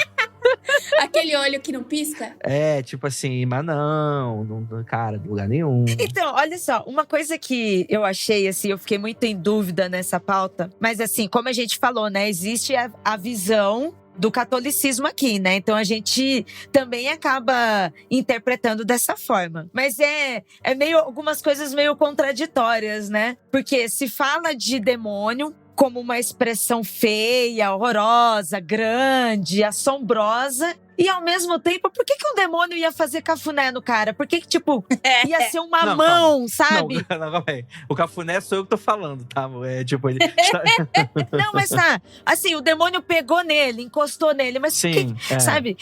Aquele olho que não pisca? É, tipo assim, mas não, cara, de lugar nenhum. Então, olha só, uma coisa que eu achei, assim, eu fiquei muito em dúvida nessa pauta. Mas assim, como a gente falou, né, existe a visão do catolicismo aqui, né? Então a gente também acaba interpretando dessa forma. Mas é meio algumas coisas meio contraditórias, né? Porque se fala de demônio como uma expressão feia, horrorosa, grande, assombrosa. E ao mesmo tempo, por que um demônio ia fazer cafuné no cara? Por que tipo, ia ser uma mão, sabe? Não, calma aí. O cafuné sou eu que tô falando, tá? É tipo, ele... Não, mas tá. Assim, o demônio pegou nele, encostou nele. Mas sim, sabe?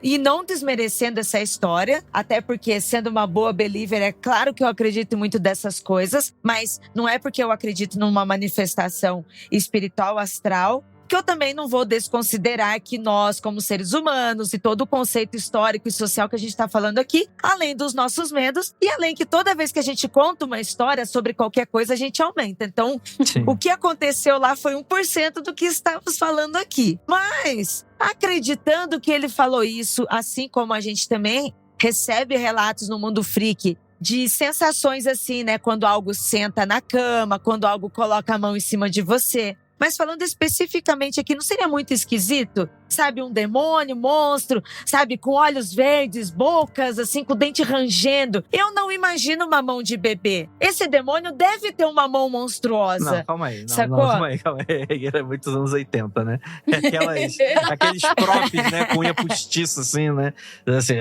E não desmerecendo essa história, até porque sendo uma boa believer, é claro que eu acredito muito dessas coisas. Mas não é porque eu acredito numa manifestação espiritual, astral, que eu também não vou desconsiderar que nós, como seres humanos, e todo o conceito histórico e social que a gente está falando aqui, além dos nossos medos, e além que toda vez que a gente conta uma história sobre qualquer coisa, a gente aumenta. Então, sim, o que aconteceu lá foi 1% do que estamos falando aqui. Mas, acreditando que ele falou isso, assim como a gente também recebe relatos no mundo freak de sensações assim, né? Quando algo senta na cama, quando algo coloca a mão em cima de você. Mas falando especificamente aqui, não seria muito esquisito? Sabe, um demônio, monstro, sabe, com olhos verdes, bocas, assim, com o dente rangendo. Eu não imagino uma mão de bebê. Esse demônio deve ter uma mão monstruosa. Não, calma aí. Sacou? Calma aí. Era muitos anos 80, né? Aqueles props, né, com unha postiça, assim, né? Assim,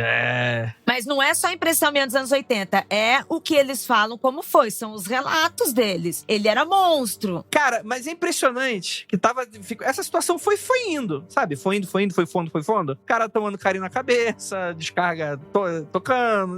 Mas não é só impressão minha dos anos 80. É o que eles falam como foi. São os relatos deles. Ele era monstro. Cara, mas é impressionante que essa situação foi indo, sabe? Foi fundo. O cara tomando carinho na cabeça, descarga tocando.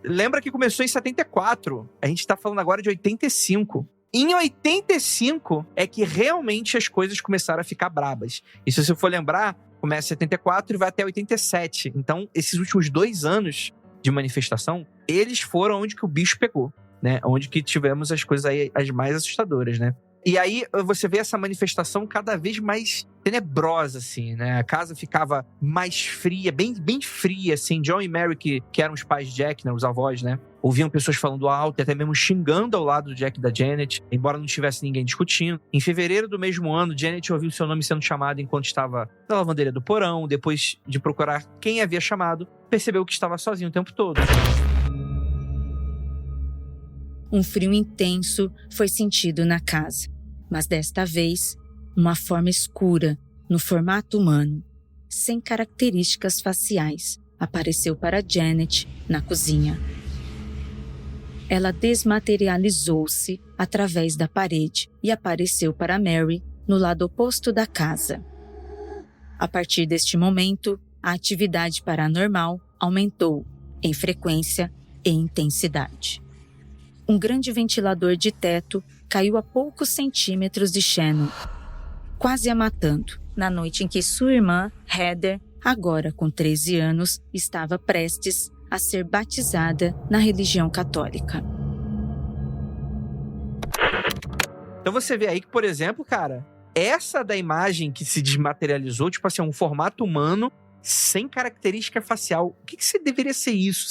Lembra que começou em 74. A gente tá falando agora de 85. Em 85 é que realmente as coisas começaram a ficar brabas. E se você for lembrar, começa em 74 e vai até 87. Então, esses últimos 2 anos de manifestação, eles foram onde que o bicho pegou, né? Onde que tivemos as coisas aí, as mais assustadoras, né? E aí, você vê essa manifestação cada vez mais tenebrosa, assim, né? A casa ficava mais fria, bem fria, assim. John e Mary, que eram os pais de Jack, né? Os avós, né? Ouviam pessoas falando alto e até mesmo xingando ao lado do Jack e da Janet, embora não tivesse ninguém discutindo. Em fevereiro do mesmo ano, Janet ouviu seu nome sendo chamado enquanto estava na lavanderia do porão. Depois de procurar quem havia chamado, percebeu que estava sozinho o tempo todo. Um frio intenso foi sentido na casa, mas desta vez, uma forma escura, no formato humano, sem características faciais, apareceu para Janet na cozinha. Ela desmaterializou-se através da parede e apareceu para Mary no lado oposto da casa. A partir deste momento, a atividade paranormal aumentou em frequência e intensidade. Um grande ventilador de teto caiu a poucos centímetros de Shannon, quase a matando, na noite em que sua irmã, Heather, agora com 13 anos, estava prestes a ser batizada na religião católica. Então você vê aí que, por exemplo, cara, essa da imagem que se desmaterializou, tipo assim, um formato humano sem característica facial. O que deveria ser isso?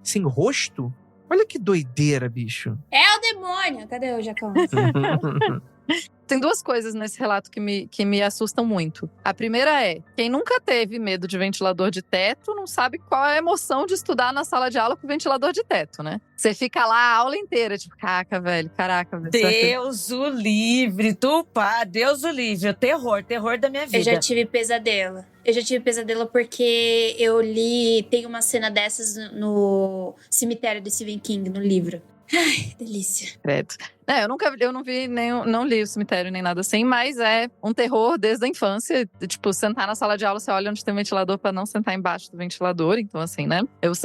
Sem rosto? Olha que doideira, bicho. É o demônio! Cadê o Jacão? Tem 2 coisas nesse relato que me assustam muito. A primeira é, quem nunca teve medo de ventilador de teto não sabe qual é a emoção de estudar na sala de aula com ventilador de teto, né? Você fica lá a aula inteira, tipo, caraca, velho. Deus o livre, Tupá, Deus o livre. O terror da minha vida. Eu já tive pesadelo. Porque eu li, tem uma cena dessas no Cemitério de Stephen King, no livro. Ai, delícia. Credo. Eu não vi não li o Cemitério nem nada assim, mas é um terror desde a infância. Tipo, sentar na sala de aula, você olha onde tem ventilador pra não sentar embaixo do ventilador. Então, assim, né? Esse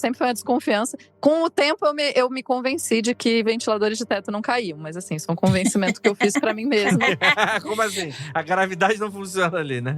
sempre foi uma desconfiança. Com o tempo, eu me convenci de que ventiladores de teto não caíam. Mas, assim, isso é um convencimento que eu fiz pra mim mesma. Como assim? A gravidade não funciona ali, né?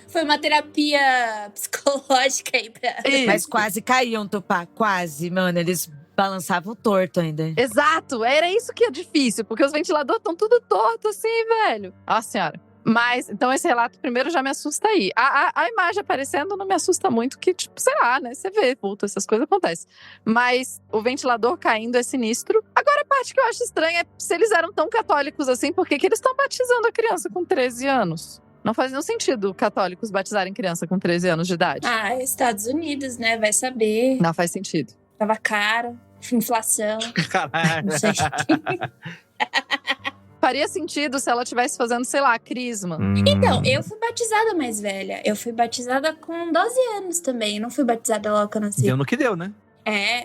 Foi uma terapia psicológica aí pra... Mas quase caíam, Tupá, quase, mano. Eles balançavam torto ainda. Exato, era isso que é difícil, porque os ventiladores estão tudo torto assim, velho. Nossa senhora. Mas, então esse relato primeiro já me assusta aí. A imagem aparecendo não me assusta muito, que tipo, sei lá, né? Você vê, puta, essas coisas acontecem. Mas o ventilador caindo é sinistro. Agora a parte que eu acho estranha é se eles eram tão católicos assim, por que eles estão batizando a criança com 13 anos? Não faz nenhum sentido católicos batizarem criança com 13 anos de idade. Estados Unidos, né? Vai saber. Não faz sentido. Tava caro. Inflação. Caralho. Não sei. Faria sentido se ela estivesse fazendo, sei lá, crisma. Então, eu fui batizada mais velha. Eu fui batizada com 12 anos também. Eu não fui batizada logo que eu nasci. Deu no que deu, né?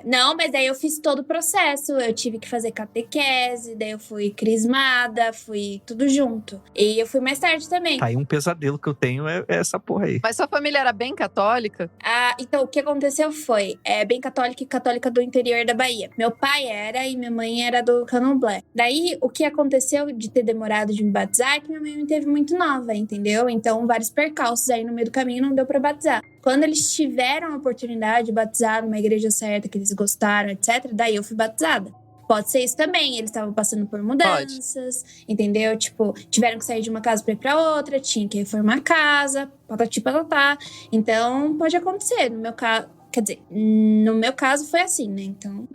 Não, mas daí eu fiz todo o processo. Eu tive que fazer catequese, daí eu fui crismada, fui tudo junto. E eu fui mais tarde também. Tá aí um pesadelo que eu tenho, é essa porra aí. Mas sua família era bem católica? Então o que aconteceu foi, bem católica e católica do interior da Bahia. Meu pai era e minha mãe era do Candomblé. Daí, o que aconteceu de ter demorado de me batizar é que minha mãe me teve muito nova, entendeu? Então, vários percalços aí no meio do caminho não deu pra batizar. Quando eles tiveram a oportunidade de batizar numa igreja certa, que eles gostaram, etc., daí eu fui batizada. Pode ser isso também, eles estavam passando por mudanças, entendeu? Tipo, tiveram que sair de uma casa pra ir pra outra, tinha que reformar a casa, patati patatá. Então, pode acontecer. No meu caso, quer dizer, no meu caso foi assim, né? Então...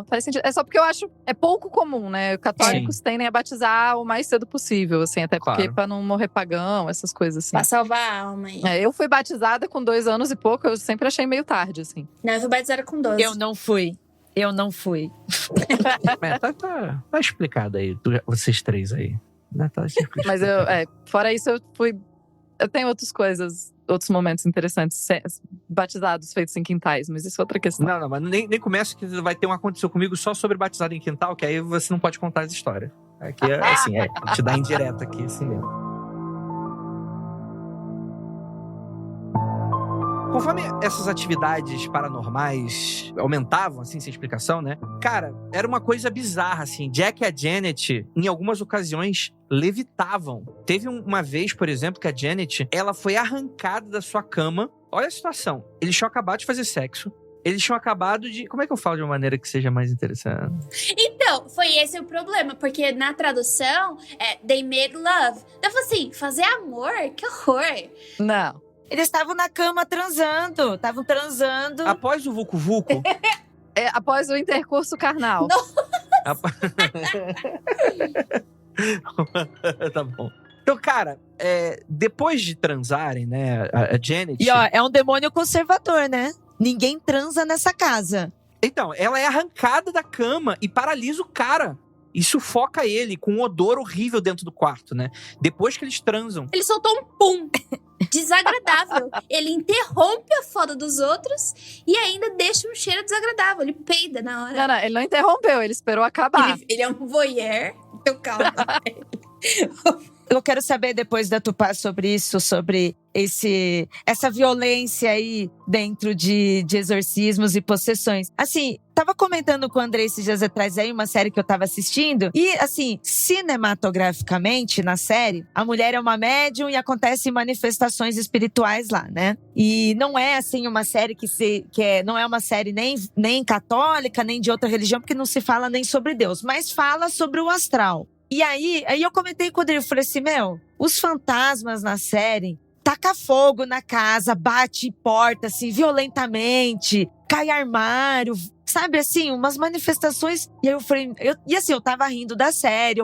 faz sentido. É só porque eu acho, é pouco comum, né? Católicos tendem a batizar o mais cedo possível, assim. Até porque pra não morrer pagão, essas coisas assim. Pra salvar a alma aí. Eu fui batizada com 2 anos e pouco, eu sempre achei meio tarde, assim. Não, eu fui batizada com 12. Eu não fui. Tá explicado aí, vocês 3 aí. Tá explicado. Mas fora isso, eu tenho outras coisas, outros momentos interessantes, batizados feitos em quintais, mas isso é outra questão. Não, mas nem começa que vai ter um aconteceu comigo só sobre batizado em quintal, que aí você não pode contar as histórias. Aqui é assim, te dá indireta aqui, assim mesmo. Conforme essas atividades paranormais aumentavam, assim, sem explicação, né? Cara, era uma coisa bizarra, assim. Jack e a Janet, em algumas ocasiões, levitavam. Teve uma vez, por exemplo, que a Janet, ela foi arrancada da sua cama. Olha a situação. Eles tinham acabado de fazer sexo. Eles tinham acabado de... Como é que eu falo de uma maneira que seja mais interessante? Então, foi esse o problema, porque na tradução é they made love. Eu falei assim, fazer amor? Que horror! Não. Eles estavam na cama transando. Estavam transando. Após o Vucu Vucu... É após o intercurso carnal. Tá bom. Então, cara, depois de transarem, né, a Janet... E ó, é um demônio conservador, né? Ninguém transa nessa casa. Então, ela é arrancada da cama e paralisa o cara. E sufoca ele com um odor horrível dentro do quarto, né? Depois que eles transam. Ele soltou um pum desagradável. Ele interrompe a foda dos outros e ainda deixa um cheiro desagradável. Ele peida na hora. Não, ele não interrompeu, ele esperou acabar. Ele é um voyeur. Então, calma. Eu quero saber depois da Tupá sobre isso, sobre essa violência aí dentro de exorcismos e possessões. Assim, tava comentando com o André esses dias atrás aí, uma série que eu tava assistindo. E, assim, cinematograficamente, na série, a mulher é uma médium e acontecem manifestações espirituais lá, né? E não é, assim, uma série não é uma série nem católica, nem de outra religião, porque não se fala nem sobre Deus, mas fala sobre o astral. E aí eu comentei com o Rodrigo, falei assim, os fantasmas na série taca fogo na casa, bate porta, assim, violentamente, cai armário, sabe, assim, umas manifestações. E aí eu falei, eu tava rindo da série,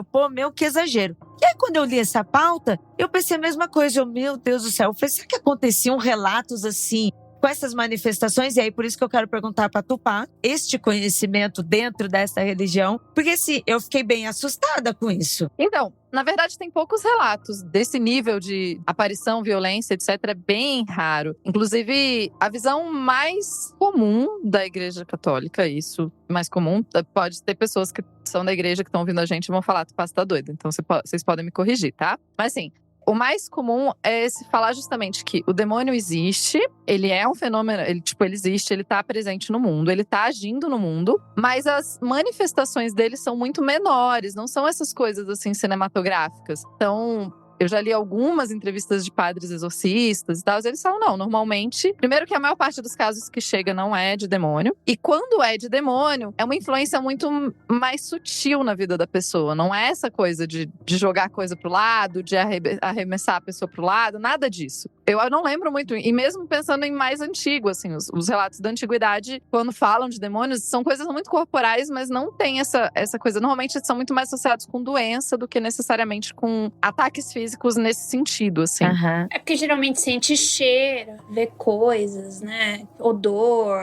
que exagero. E aí quando eu li essa pauta, eu pensei a mesma coisa, meu Deus do céu, eu falei, será que aconteciam relatos assim, com essas manifestações? E aí, por isso que eu quero perguntar para Tupá este conhecimento dentro dessa religião, porque assim, eu fiquei bem assustada com isso. Então, na verdade, tem poucos relatos desse nível de aparição, violência, etc. É bem raro. Inclusive, a visão mais comum da Igreja Católica, isso mais comum, pode ter pessoas que são da igreja que estão ouvindo a gente e vão falar, Tupá, você tá doida. Então, vocês podem me corrigir, tá? Mas assim, o mais comum é se falar justamente que o demônio existe, ele é um fenômeno, ele existe, ele tá presente no mundo, ele tá agindo no mundo, mas as manifestações dele são muito menores, não são essas coisas assim cinematográficas. Então, eu já li algumas entrevistas de padres exorcistas e tal, eles falam, não, normalmente, primeiro que a maior parte dos casos que chega não é de demônio, e quando é de demônio, é uma influência muito mais sutil na vida da pessoa, não é essa coisa de jogar coisa pro lado, de arremessar a pessoa pro lado, nada disso. Eu não lembro muito, e mesmo pensando em mais antigo, assim, os relatos da antiguidade, quando falam de demônios, são coisas muito corporais, mas não tem essa coisa, normalmente são muito mais associados com doença do que necessariamente com ataques físicos nesse sentido, assim. Uhum. É porque geralmente sente cheiro, vê coisas, né? Odor,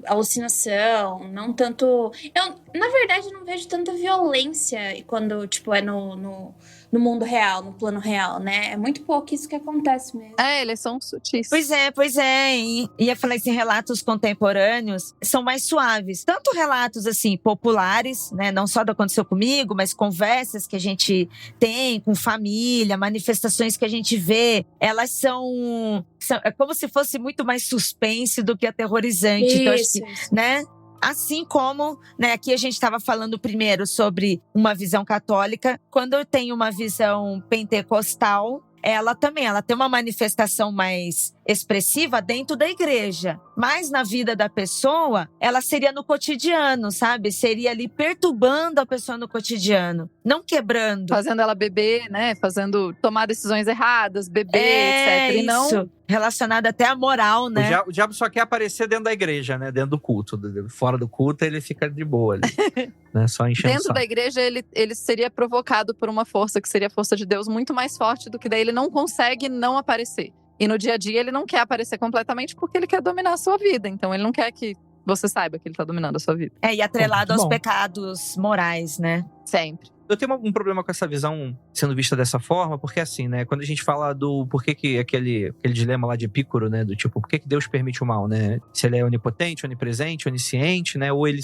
alucinação, não tanto... Eu, na verdade, não vejo tanta violência quando, é no mundo real, no plano real, né? É muito pouco isso que acontece mesmo. Eles são sutis. Pois é. E ia falar assim, relatos contemporâneos são mais suaves. Tanto relatos, assim, populares, né? Não só do aconteceu comigo, mas conversas que a gente tem com família, manifestações que a gente vê, elas são é como se fosse muito mais suspense do que aterrorizante. Isso, então, acho que, né? Assim como, né, aqui a gente estava falando primeiro sobre uma visão católica. Quando eu tenho uma visão pentecostal, ela tem uma manifestação mais expressiva dentro da igreja. Mas na vida da pessoa, ela seria no cotidiano, sabe? Seria ali perturbando a pessoa no cotidiano, não quebrando. Fazendo ela beber, né? Tomar decisões erradas, beber, etc. E não... Isso. Relacionado até à moral, né? O diabo só quer aparecer dentro da igreja, né? Dentro do culto. Fora do culto, ele fica de boa ali. Né? Só enchendo Dentro da igreja, ele seria provocado por uma força que seria a força de Deus muito mais forte do que daí ele não consegue não aparecer. E no dia a dia, ele não quer aparecer completamente porque ele quer dominar a sua vida. Então, ele não quer que você saiba que ele tá dominando a sua vida. E atrelado aos Bom. pecados morais, né? Sempre. Eu tenho um problema com essa visão sendo vista dessa forma, porque assim, né? Quando a gente fala do por que aquele dilema lá de Epicuro, né? Do tipo, por que Deus permite o mal, né? Se ele é onipotente, onipresente, onisciente, né? Ou ele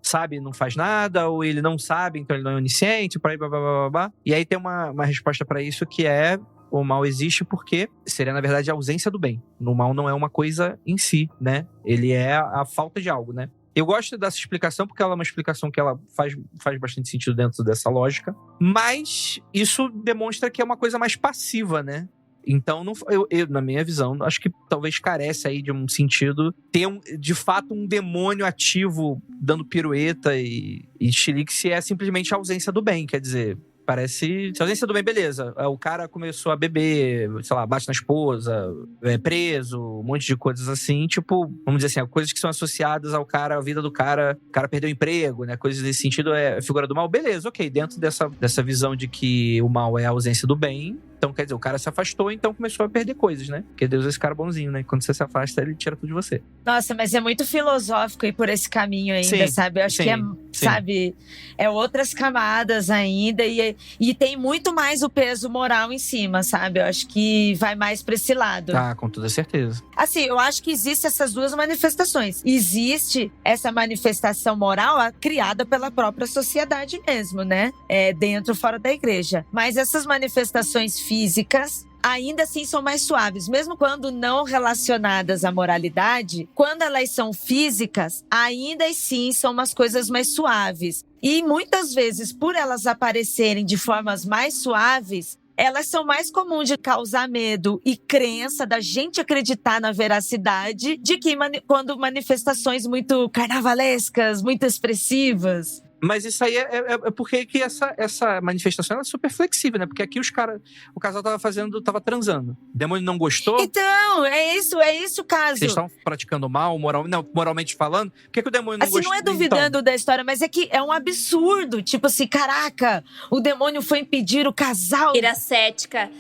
sabe e não faz nada, ou ele não sabe, então ele não é onisciente, por aí, blá, blá, blá, blá, blá. E aí tem uma resposta pra isso que é o mal existe porque seria, na verdade, a ausência do bem. O mal não é uma coisa em si, né? Ele é a falta de algo, né? Eu gosto dessa explicação porque ela é uma explicação que ela faz bastante sentido dentro dessa lógica. Mas isso demonstra que é uma coisa mais passiva, né? Então, eu, na minha visão, acho que talvez carece aí de um sentido ter, de fato, um demônio ativo dando pirueta e chilique se é simplesmente a ausência do bem. Quer dizer, parece... Se a ausência do bem, beleza. O cara começou a beber, sei lá, bate na esposa, é preso, um monte de coisas assim. Tipo, vamos dizer assim, coisas que são associadas ao cara, à vida do cara. O cara perdeu o emprego, né? Coisas nesse sentido, é a figura do mal. Beleza, ok. Dentro dessa visão de que o mal é a ausência do bem... Então, quer dizer, o cara se afastou, então começou a perder coisas, né? Porque Deus é esse cara bonzinho, né? Quando você se afasta, ele tira tudo de você. Nossa, mas é muito filosófico ir por esse caminho ainda, sabe? Eu acho que sabe, é outras camadas ainda e tem muito mais o peso moral em cima, sabe? Eu acho que vai mais pra esse lado. Ah, com toda certeza. Assim, eu acho que existem essas duas manifestações. Existe essa manifestação moral criada pela própria sociedade mesmo, né? Dentro ou fora da igreja. Mas essas manifestações físicas ainda assim são mais suaves, mesmo quando não relacionadas à moralidade, quando elas são físicas, ainda assim são umas coisas mais suaves. E muitas vezes, por elas aparecerem de formas mais suaves, elas são mais comuns de causar medo e crença da gente acreditar na veracidade de que quando manifestações muito carnavalescas, muito expressivas. Mas isso aí é porque que essa manifestação é super flexível, né? Porque aqui o casal tava transando. O demônio não gostou. Então, é isso o caso. Vocês estão praticando mal, moralmente falando. Por que o demônio não assim, gostou? Não é duvidando da história, mas é que é um absurdo. Tipo assim, caraca, o demônio foi impedir o casal. Iracética.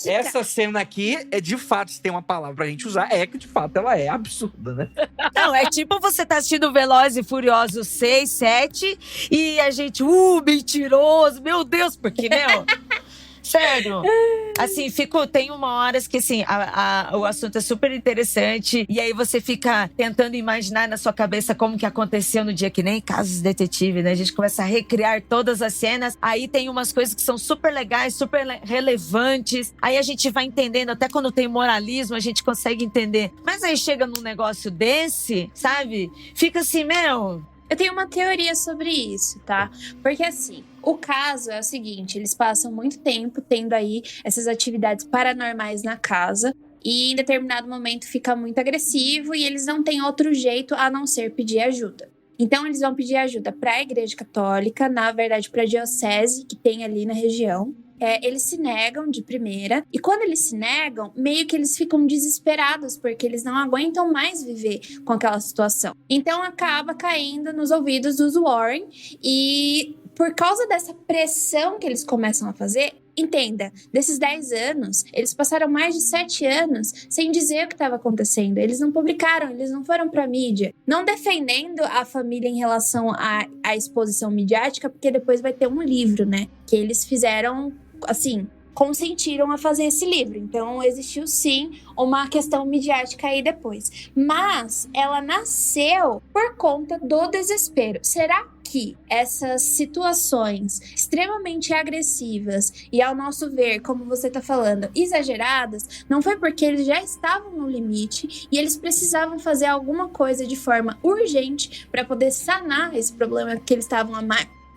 Essa cena aqui de fato, se tem uma palavra pra gente usar, que de fato ela é absurda, né? Não, é tipo você tá assistindo Velozes e Furiosos 6, 7 e a gente, mentiroso, meu Deus, porque, sério. Assim, tem uma hora que, assim, o assunto é super interessante. E aí você fica tentando imaginar na sua cabeça como que aconteceu no dia, que nem casos de detetive, né? A gente começa a recriar todas as cenas. Aí tem umas coisas que são super legais, super relevantes. Aí a gente vai entendendo, até quando tem moralismo, a gente consegue entender. Mas aí chega num negócio desse, sabe? Fica assim, Eu tenho uma teoria sobre isso, tá? Porque assim, o caso é o seguinte, eles passam muito tempo tendo aí essas atividades paranormais na casa e em determinado momento fica muito agressivo e eles não têm outro jeito a não ser pedir ajuda. Então eles vão pedir ajuda para a Igreja Católica, na verdade para a diocese que tem ali na região. Eles se negam de primeira, e quando eles se negam, meio que eles ficam desesperados, porque eles não aguentam mais viver com aquela situação. Então acaba caindo nos ouvidos dos Warren, e por causa dessa pressão que eles começam a fazer, entenda, desses 10 anos, eles passaram mais de 7 anos sem dizer o que estava acontecendo. Eles não publicaram, eles não foram pra mídia. Não defendendo a família em relação à exposição midiática, porque depois vai ter um livro, né? Que eles fizeram, assim, consentiram a fazer esse livro. Então, existiu sim uma questão midiática aí depois. Mas ela nasceu por conta do desespero. Será que essas situações extremamente agressivas e, ao nosso ver, como você tá falando, exageradas, não foi porque eles já estavam no limite e eles precisavam fazer alguma coisa de forma urgente para poder sanar esse problema que eles estavam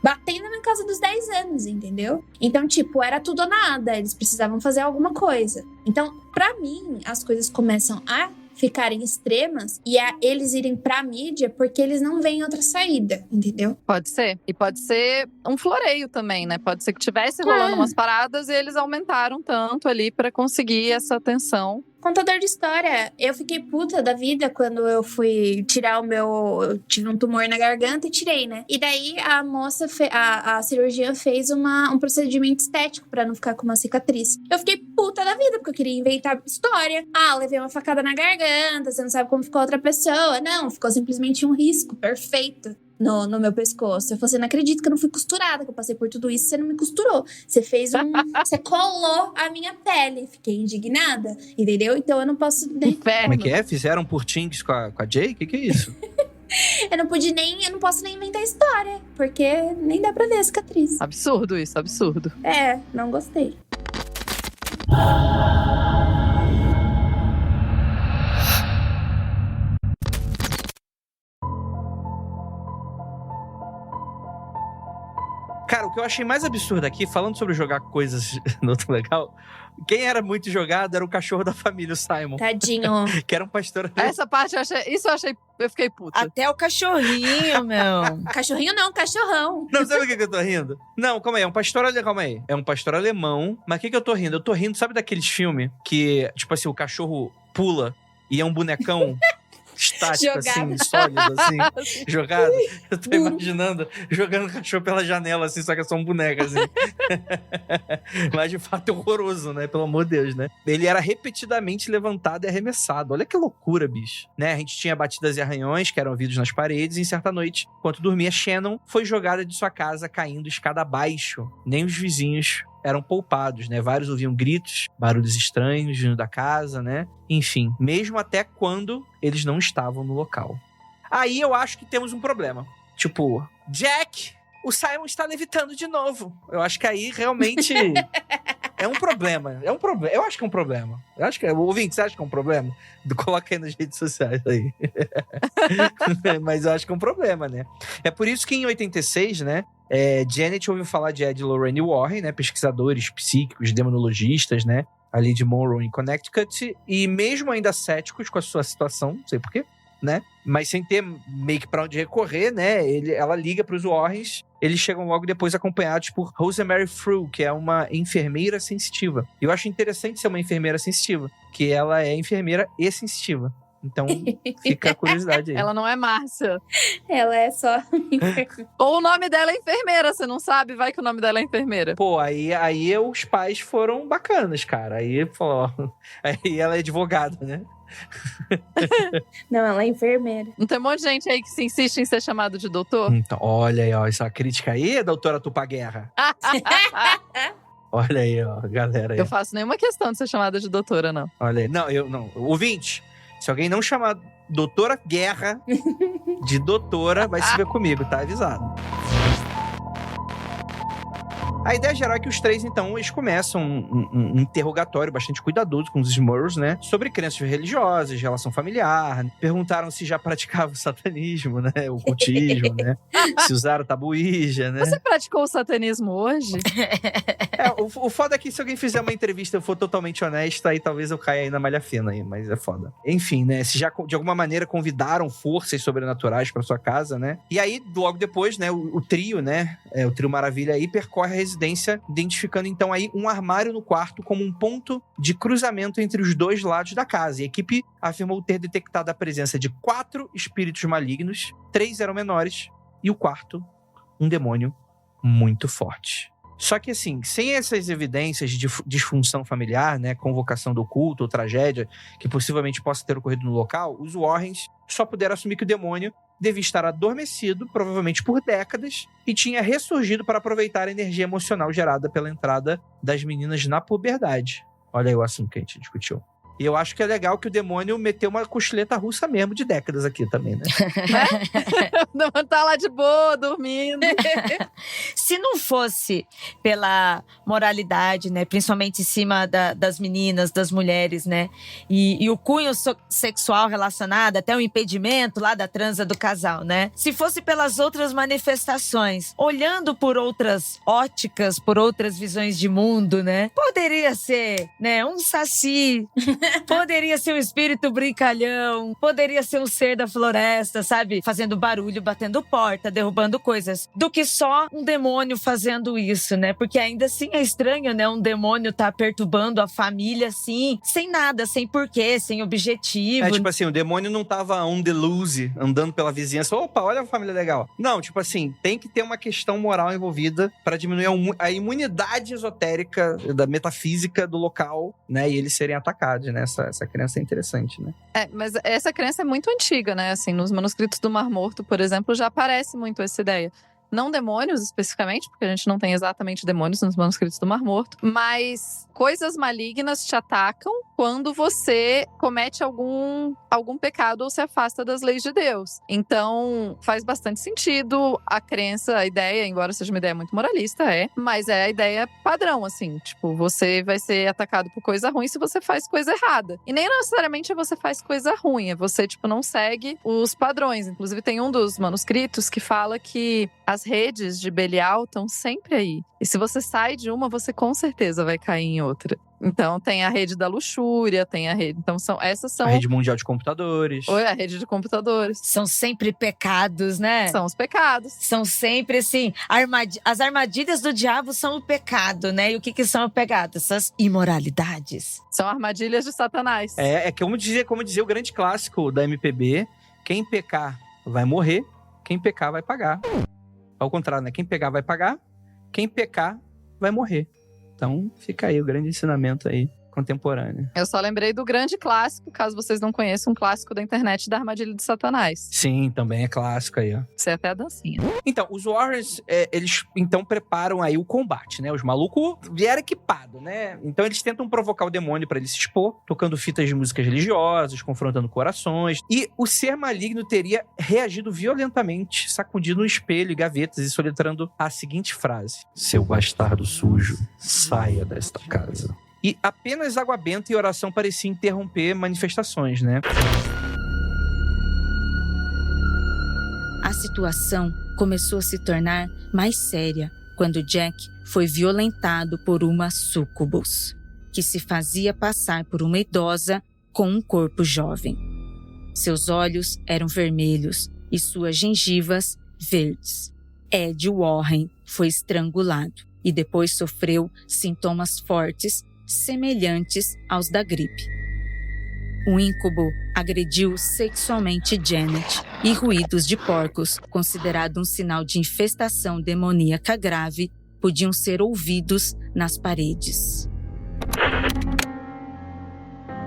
batendo na casa dos 10 anos, entendeu? Então, era tudo ou nada, eles precisavam fazer alguma coisa. Então, pra mim, as coisas começam a ficarem extremas e a eles irem pra mídia porque eles não veem outra saída, entendeu? Pode ser. E pode ser um floreio também, né? Pode ser que tivesse rolando umas paradas e eles aumentaram tanto ali pra conseguir essa atenção. Contador de história, eu fiquei puta da vida quando eu fui tirar eu tive um tumor na garganta e tirei, né? E daí a moça, a cirurgiã fez um procedimento estético pra não ficar com uma cicatriz. Eu fiquei puta da vida, porque eu queria inventar história. Levei uma facada na garganta, você não sabe como ficou outra pessoa. Não, ficou simplesmente um risco perfeito no meu pescoço. Eu falei, você não acredita que eu não fui costurada, que eu passei por tudo isso, você não me costurou. Você fez você colou a minha pele. Fiquei indignada, entendeu? Então eu não posso... Como é que é? Fizeram por Tinks com a Jay? O que é isso? Eu não posso nem inventar história, porque nem dá pra ver a cicatriz. Absurdo isso, absurdo. Não gostei. Cara, o que eu achei mais absurdo aqui, falando sobre jogar coisas no outro legal, quem era muito jogado era o cachorro da família, o Simon. Tadinho. Que era um pastor. Essa parte eu fiquei puta. Até o cachorrinho, meu. Cachorrinho não, cachorrão. Não, sabe o que eu tô rindo? Não, calma aí, é um pastor alemão. Calma aí. É um pastor alemão. Mas o que eu tô rindo? Eu tô rindo, sabe daqueles filmes que, tipo assim, o cachorro pula e é um bonecão estático, assim, sólido, assim, jogado. Eu tô imaginando jogando o cachorro pela janela, assim, só que é só um boneco, assim. Mas de fato é horroroso, né? Pelo amor de Deus, né? Ele era repetidamente levantado e arremessado. Olha que loucura, bicho. Né? A gente tinha batidas e arranhões que eram ouvidos nas paredes, e em certa noite, enquanto dormia, Shannon foi jogada de sua casa caindo escada abaixo. Nem os vizinhos eram poupados, né? Vários ouviam gritos, barulhos estranhos vindo da casa, né? Enfim, mesmo até quando eles não estavam no local. Aí eu acho que temos um problema. Tipo, Jack, o Simon está levitando de novo. Eu acho que aí realmente é um problema. É um problema. Eu acho que é um problema. Eu acho que ouvinte, você acha que é um problema? Coloca aí nas redes sociais aí. Mas eu acho que é um problema, né? É por isso que em 86, né? Janet ouviu falar de Ed e Lorraine Warren, né? Pesquisadores psíquicos, demonologistas, né? Ali de Monroe, em Connecticut. E mesmo ainda céticos com a sua situação, não sei porquê, né? Mas sem ter meio que pra onde recorrer, né? Ela liga pros Warrens. Eles chegam logo depois acompanhados por Rosemary Frew, que é uma enfermeira sensitiva. Eu acho interessante ser uma enfermeira sensitiva, que ela é enfermeira e sensitiva. Então, fica a curiosidade aí. Ela não é Márcia. Ela é só. Ou o nome dela é enfermeira, você não sabe? Vai que o nome dela é enfermeira. Pô, aí os pais foram bacanas, cara. Aí falou, ó, aí ela é advogada, né? Não, ela é enfermeira. Não tem um monte de gente aí que se insiste em ser chamado de doutor? Então, olha aí, ó, essa crítica aí, doutora Tupaguerra. Olha aí, ó, galera aí. Eu faço nenhuma questão de ser chamada de doutora, não. Olha aí. Não, eu não. Ouvinte, se alguém não chamar doutora Guerra de doutora, vai se ver comigo, tá avisado. A ideia geral é que os três, então, eles começam um interrogatório bastante cuidadoso com os Smurfs, né? Sobre crenças religiosas, relação familiar. Perguntaram se já praticava o satanismo, né? O cultismo, né? Se usaram tabuíja, né? Você praticou o satanismo hoje? O foda é que se alguém fizer uma entrevista e eu for totalmente honesto, aí talvez eu caia aí na malha fina aí, mas é foda. Enfim, né? Se já de alguma maneira convidaram forças sobrenaturais pra sua casa, né? E aí, logo depois, né? O trio, né? O trio Maravilha aí percorre a residência, identificando então aí um armário no quarto como um ponto de cruzamento entre os dois lados da casa. E a equipe afirmou ter detectado a presença de 4 espíritos malignos, 3 eram menores, e o quarto, um demônio muito forte. Só que assim, sem essas evidências de disfunção familiar, né, convocação do culto ou tragédia que possivelmente possa ter ocorrido no local, os Warrens só puderam assumir que o demônio devia estar adormecido, provavelmente por décadas, e tinha ressurgido para aproveitar a energia emocional gerada pela entrada das meninas na puberdade. Olha aí o assunto que a gente discutiu. E eu acho que é legal que o demônio meteu uma costeleta russa mesmo de décadas aqui também, né? Tá lá de boa, dormindo. Se não fosse pela moralidade, né, principalmente em cima das meninas, das mulheres, né, e o cunho sexual relacionado, até o impedimento lá da transa do casal, né, se fosse pelas outras manifestações, olhando por outras óticas, por outras visões de mundo, né, poderia ser, né, um saci, poderia ser um espírito brincalhão, poderia ser um ser da floresta, sabe, fazendo barulho, batendo porta, derrubando coisas, do que só um demônio fazendo isso, né? Porque ainda assim é estranho, né? Um demônio tá perturbando a família assim, sem nada, sem porquê, sem objetivo. Tipo assim, o demônio não tava on the loose, andando pela vizinhança, opa, olha a família legal. Não, tipo assim, tem que ter uma questão moral envolvida pra diminuir a imunidade esotérica da metafísica do local, né? E eles serem atacados, né? Essa crença é interessante, né? Mas essa crença é muito antiga, né? Assim, nos manuscritos do Mar Morto, por exemplo, já aparece muito essa ideia não demônios especificamente, porque a gente não tem exatamente demônios nos manuscritos do Mar Morto, mas coisas malignas te atacam quando você comete algum pecado ou se afasta das leis de Deus. Então, faz bastante sentido a crença, a ideia, embora seja uma ideia muito moralista, mas é a ideia padrão, assim. Tipo, você vai ser atacado por coisa ruim se você faz coisa errada. E nem necessariamente você faz coisa ruim, é você, tipo, não segue os padrões. Inclusive, tem um dos manuscritos que fala que as redes de Belial estão sempre aí. E se você sai de uma, você com certeza vai cair em outra. Então, tem a rede da luxúria, tem a rede... Então, essas são... A rede mundial de computadores. Ou a rede de computadores. São sempre pecados, né? São os pecados. São sempre, assim, as armadilhas do diabo são o pecado, né? E o que são o pecado? Essas imoralidades. São armadilhas de Satanás. É como dizia o grande clássico da MPB, quem pecar vai morrer, quem pecar vai pagar. Ao contrário, né? Quem pecar vai pagar, quem pecar vai morrer. Então, fica aí o grande ensinamento aí, contemporâneo. Eu só lembrei do grande clássico, caso vocês não conheçam, um clássico da internet da armadilha de Satanás. Sim, também é clássico aí, ó. Isso é até a dancinha. Então, os Warriors, eles então preparam aí o combate, né? Os malucos vieram equipados, né? Então eles tentam provocar o demônio pra ele se expor, tocando fitas de músicas religiosas, confrontando corações. E o ser maligno teria reagido violentamente, sacudindo um espelho e gavetas e soletrando a seguinte frase: "Seu bastardo sujo, saia desta casa." E apenas água benta e oração pareciam interromper manifestações, né? A situação começou a se tornar mais séria quando Jack foi violentado por uma sucubus, que se fazia passar por uma idosa com um corpo jovem. Seus olhos eram vermelhos e suas gengivas verdes. Ed Warren foi estrangulado e depois sofreu sintomas fortes semelhantes aos da gripe. O íncube agrediu sexualmente Janet e ruídos de porcos, considerado um sinal de infestação demoníaca grave, podiam ser ouvidos nas paredes.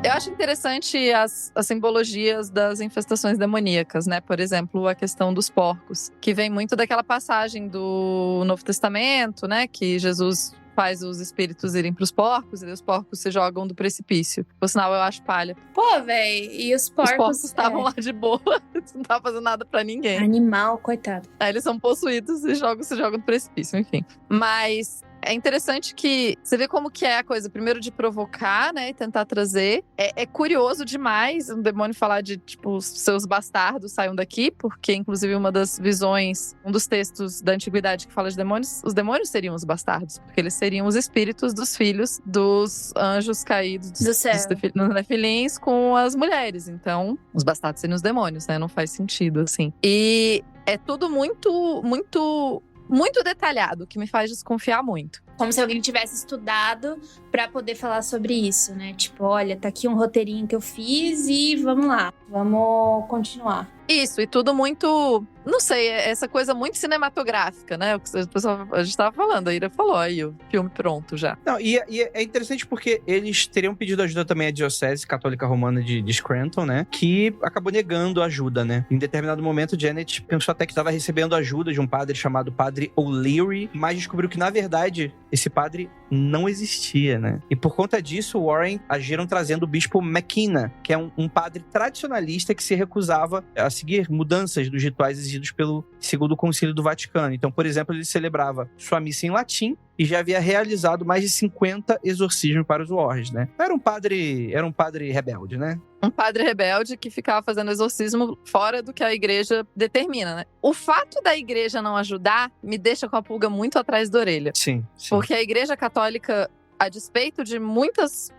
Eu acho interessante as simbologias das infestações demoníacas, né? Por exemplo, a questão dos porcos, que vem muito daquela passagem do Novo Testamento, né? Que Jesus faz os espíritos irem pros porcos e os porcos se jogam do precipício. Por sinal, eu acho palha. Pô, véi, e os porcos estavam lá de boa, não tava fazendo nada pra ninguém. Animal, coitado. Aí eles são possuídos e se jogam do precipício, enfim. Mas é interessante que você vê como que é a coisa, primeiro de provocar, né, e tentar trazer. É curioso demais um demônio falar de, tipo, seus bastardos saiam daqui, porque inclusive uma das visões, um dos textos da antiguidade que fala de demônios, os demônios seriam os bastardos, porque eles seriam os espíritos dos filhos dos anjos caídos do céu, dos nefilins com as mulheres. Então, os bastardos seriam os demônios, né, não faz sentido, assim. E é tudo muito, muito... muito detalhado, que me faz desconfiar muito. Como se alguém tivesse estudado pra poder falar sobre isso, né? Tipo, olha, tá aqui um roteirinho que eu fiz e vamos lá, vamos continuar. Isso, e tudo muito, não sei, essa coisa muito cinematográfica, né? O que o pessoal, a gente tava falando, a Ira falou, aí o filme pronto já. Não, e é interessante porque eles teriam pedido ajuda também à Diocese Católica Romana de Scranton, né? Que acabou negando ajuda, né? Em determinado momento, Janet pensou até que estava recebendo ajuda de um padre chamado Padre O'Leary, mas descobriu que, na verdade, esse padre não existia, né? E por conta disso, Warren agiram trazendo o bispo McKenna, que é um padre tradicionalista que se recusava a seguir mudanças dos rituais exigidos pelo Segundo Concílio do Vaticano. Então, por exemplo, ele celebrava sua missa em latim e já havia realizado mais de 50 exorcismos para os Warrens, né? Era um padre rebelde, né? Um padre rebelde que ficava fazendo exorcismo fora do que a igreja determina, né? O fato da igreja não ajudar me deixa com a pulga muito atrás da orelha. Sim. Porque a igreja católica, a despeito de muitas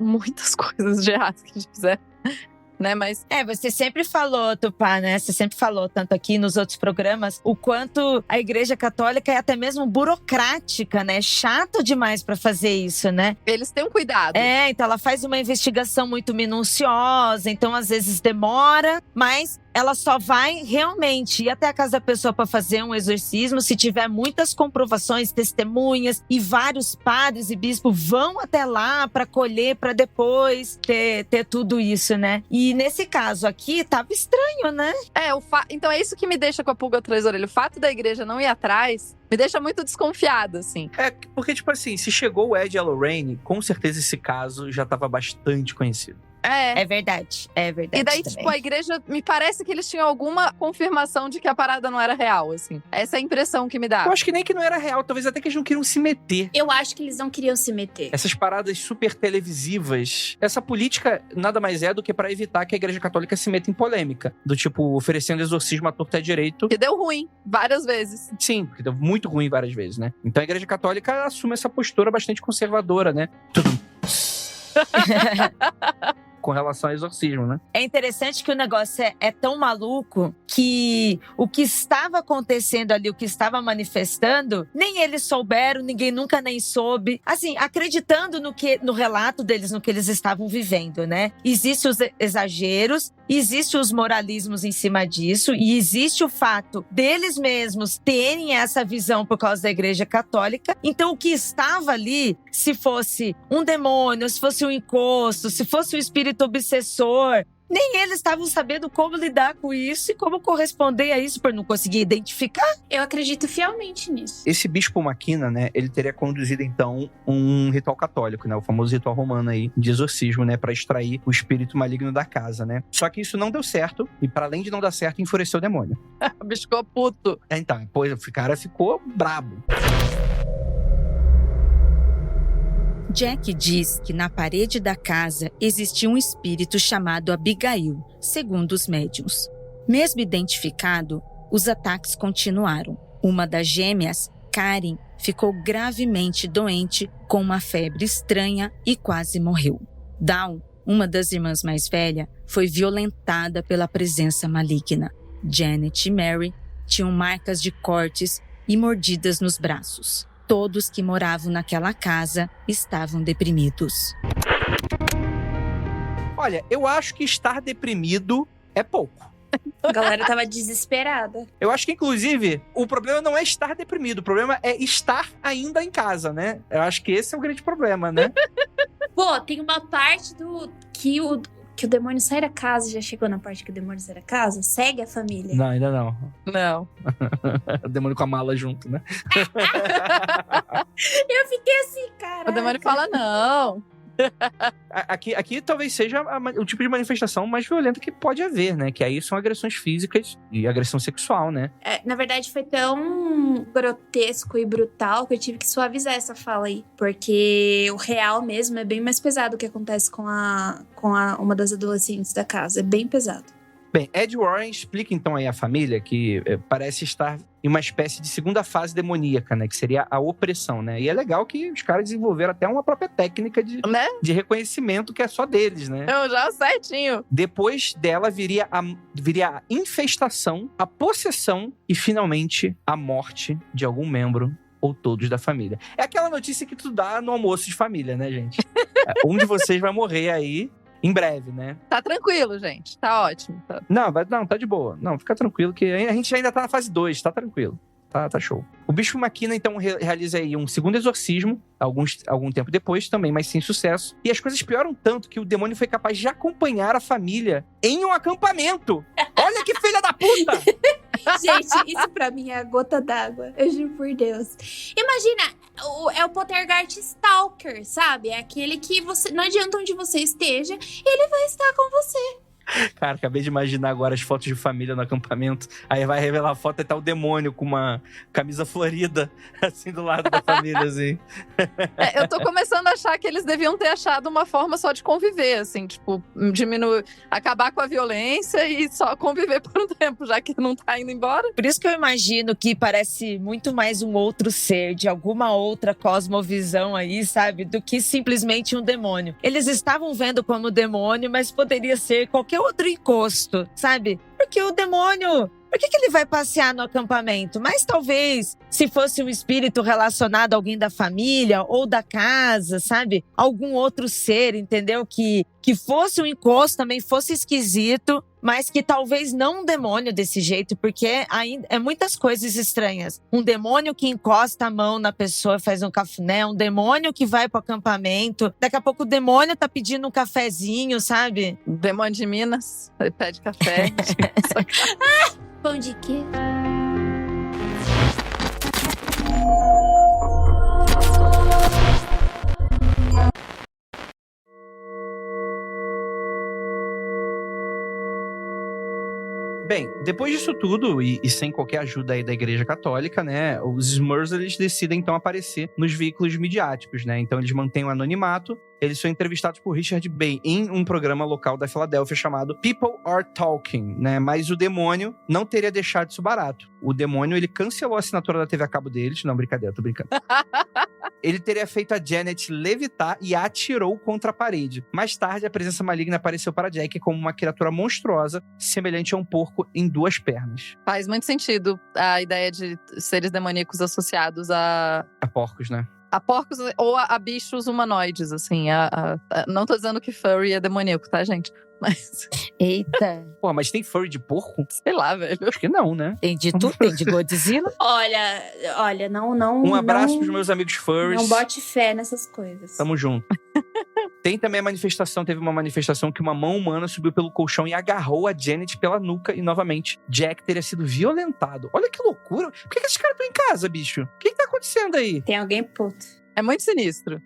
coisas de errado que a gente fizer, né, mas... você sempre falou, Tupá, né? Você sempre falou, tanto aqui nos outros programas, o quanto a Igreja Católica é até mesmo burocrática, né? Chato demais pra fazer isso, né? Eles têm um cuidado. Então ela faz uma investigação muito minuciosa, então às vezes demora, mas ela só vai realmente ir até a casa da pessoa para fazer um exorcismo se tiver muitas comprovações, testemunhas, e vários padres e bispos vão até lá para colher, para depois ter tudo isso, né? E nesse caso aqui, tava estranho, né? Então é isso que me deixa com a pulga atrás da orelha. O fato da igreja não ir atrás me deixa muito desconfiada, assim. Porque, tipo assim, se chegou o Ed e a Lorraine, com certeza esse caso já tava bastante conhecido. É verdade. E daí, também. tipo, a igreja, me parece que eles tinham alguma confirmação de que a parada não era real, assim. Essa é a impressão que me dá. Eu acho que nem que não era real, talvez até que eles não queriam se meter. Eu acho que eles não queriam se meter. Essas paradas super televisivas, essa política nada mais é do que pra evitar que a igreja católica se meta em polêmica. Do tipo, oferecendo exorcismo à torta e à direito. Que deu ruim, várias vezes. Sim, porque deu muito ruim várias vezes, né? Então a igreja católica assume essa postura bastante conservadora, né? Com relação ao exorcismo, né? É interessante que o negócio é tão maluco que o que estava acontecendo ali, o que estava manifestando, nem eles souberam, ninguém nunca nem soube. Assim, acreditando no relato deles, no que eles estavam vivendo, né? Existem os exageros, existem os moralismos em cima disso, e existe o fato deles mesmos terem essa visão por causa da igreja católica. Então, o que estava ali, se fosse um demônio, se fosse um encosto, se fosse um espírito obsessor, nem eles estavam sabendo como lidar com isso e como corresponder a isso, por não conseguir identificar. Eu acredito fielmente nisso. Esse bispo Maquina, né, ele teria conduzido, então, um ritual católico, né, o famoso ritual romano aí, de exorcismo, né, pra extrair o espírito maligno da casa, né. Só que isso não deu certo, e para além de não dar certo, enfureceu o demônio. O bicho ficou puto. Então, depois o cara ficou brabo. Jack diz que na parede da casa existia um espírito chamado Abigail, segundo os médiuns. Mesmo identificado, os ataques continuaram. Uma das gêmeas, Karen, ficou gravemente doente com uma febre estranha e quase morreu. Dawn, uma das irmãs mais velhas, foi violentada pela presença maligna. Janet e Mary tinham marcas de cortes e mordidas nos braços. Todos que moravam naquela casa estavam deprimidos. Olha, eu acho que estar deprimido é pouco. A galera tava desesperada. Eu acho que, inclusive, o problema não é estar deprimido, o problema é estar ainda em casa, né? Eu acho que esse é o grande problema, né? Pô, tem uma parte que o demônio sai da casa. Já chegou na parte que o demônio sai da casa? Segue a família. Não, ainda não. Não. O demônio com a mala junto, né? Eu fiquei assim, cara. O demônio fala não. Aqui talvez seja o tipo de manifestação mais violenta que pode haver, né? Que aí são agressões físicas e agressão sexual, né? Na verdade, foi tão grotesco e brutal que eu tive que suavizar essa fala aí. Porque o real mesmo é bem mais pesado o que acontece com uma das adolescentes da casa. É bem pesado. Bem, Ed Warren explica então aí a família que parece estar em uma espécie de segunda fase demoníaca, né? Que seria a opressão, né? E é legal que os caras desenvolveram até uma própria técnica de reconhecimento que é só deles, né? Eu já certinho. Depois dela viria a infestação, a possessão e, finalmente, a morte de algum membro ou todos da família. É aquela notícia que tu dá no almoço de família, né, gente? Um de vocês vai morrer aí em breve, né? Tá tranquilo, gente. Tá ótimo. Tá. Não, tá de boa. Não, fica tranquilo que a gente ainda tá na fase 2, tá tranquilo. Tá show. O bispo Maquina, então, realiza aí um segundo exorcismo, algum tempo depois também, mas sem sucesso. E as coisas pioram tanto que o demônio foi capaz de acompanhar a família em um acampamento. Olha que filha da puta! Gente, isso pra mim é a gota d'água. Eu juro por Deus. Imagina, é o poltergeist stalker, sabe? É aquele que não adianta onde você esteja, ele vai estar com você. Cara, acabei de imaginar agora as fotos de família no acampamento. Aí vai revelar a foto e tá o demônio com uma camisa florida, assim, do lado da família, assim. Eu tô começando a achar que eles deviam ter achado uma forma só de conviver, assim, tipo, acabar com a violência e só conviver por um tempo, já que não tá indo embora. Por isso que eu imagino que parece muito mais um outro ser, de alguma outra cosmovisão aí, sabe? Do que simplesmente um demônio. Eles estavam vendo como demônio, mas poderia ser qualquer outro encosto, sabe? Porque o demônio Por que ele vai passear no acampamento? Mas talvez, se fosse um espírito relacionado a alguém da família ou da casa, sabe? Algum outro ser, entendeu? Que fosse um encosto, também fosse esquisito, mas que talvez não um demônio desse jeito, porque ainda é muitas coisas estranhas. Um demônio que encosta a mão na pessoa, faz um cafuné, um demônio que vai pro acampamento, daqui a pouco o demônio tá pedindo um cafezinho, sabe? Demônio de Minas, ele pede café. Pão de quê? Bem, depois disso tudo, e sem qualquer ajuda aí da Igreja Católica, né, os Smurfs, eles decidem, então, aparecer nos veículos midiáticos, né? Então, eles mantêm o anonimato. Eles são entrevistados por Richard Bay em um programa local da Filadélfia chamado People Are Talking, né? Mas o demônio não teria deixado isso barato. O demônio, ele cancelou a assinatura da TV a cabo deles. Não, brincadeira, tô brincando. Ele teria feito a Janet levitar e a atirou contra a parede. Mais tarde, a presença maligna apareceu para Jack como uma criatura monstruosa, semelhante a um porco em 2 pernas. Faz muito sentido a ideia de seres demoníacos associados a porcos, né? A porcos ou a bichos humanoides, assim. Não tô dizendo que furry é demoníaco, tá, gente? Mas, Eita. Pô, mas tem furry de porco? sei lá, velho. Acho que não, né? Tem de tudo, tem de Godzilla. Olha, não. Um abraço não, pros meus amigos furries. Não bote fé nessas coisas. Tamo junto. Tem também a manifestação, teve uma manifestação que uma mão humana subiu pelo colchão e agarrou a Janet pela nuca e, novamente, Jack teria sido violentado. Olha que loucura. Por que esses caras estão em casa, bicho? O que tá acontecendo aí? Tem alguém puto. É muito sinistro.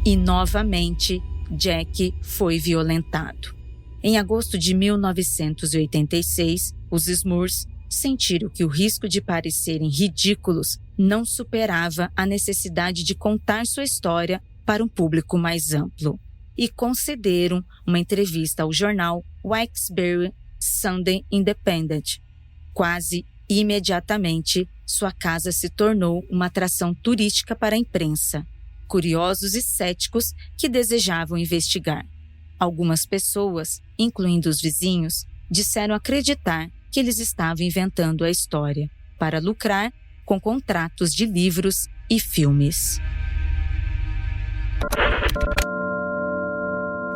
E, novamente, Jack foi violentado. Em agosto de 1986, os Smurfs sentiram que o risco de parecerem ridículos não superava a necessidade de contar sua história para um público mais amplo e concederam uma entrevista ao jornal Wilkes-Barre Sunday Independent. Quase imediatamente, sua casa se tornou uma atração turística para a imprensa, curiosos e céticos que desejavam investigar. Algumas pessoas, incluindo os vizinhos, disseram acreditar que eles estavam inventando a história para lucrar com contratos de livros e filmes.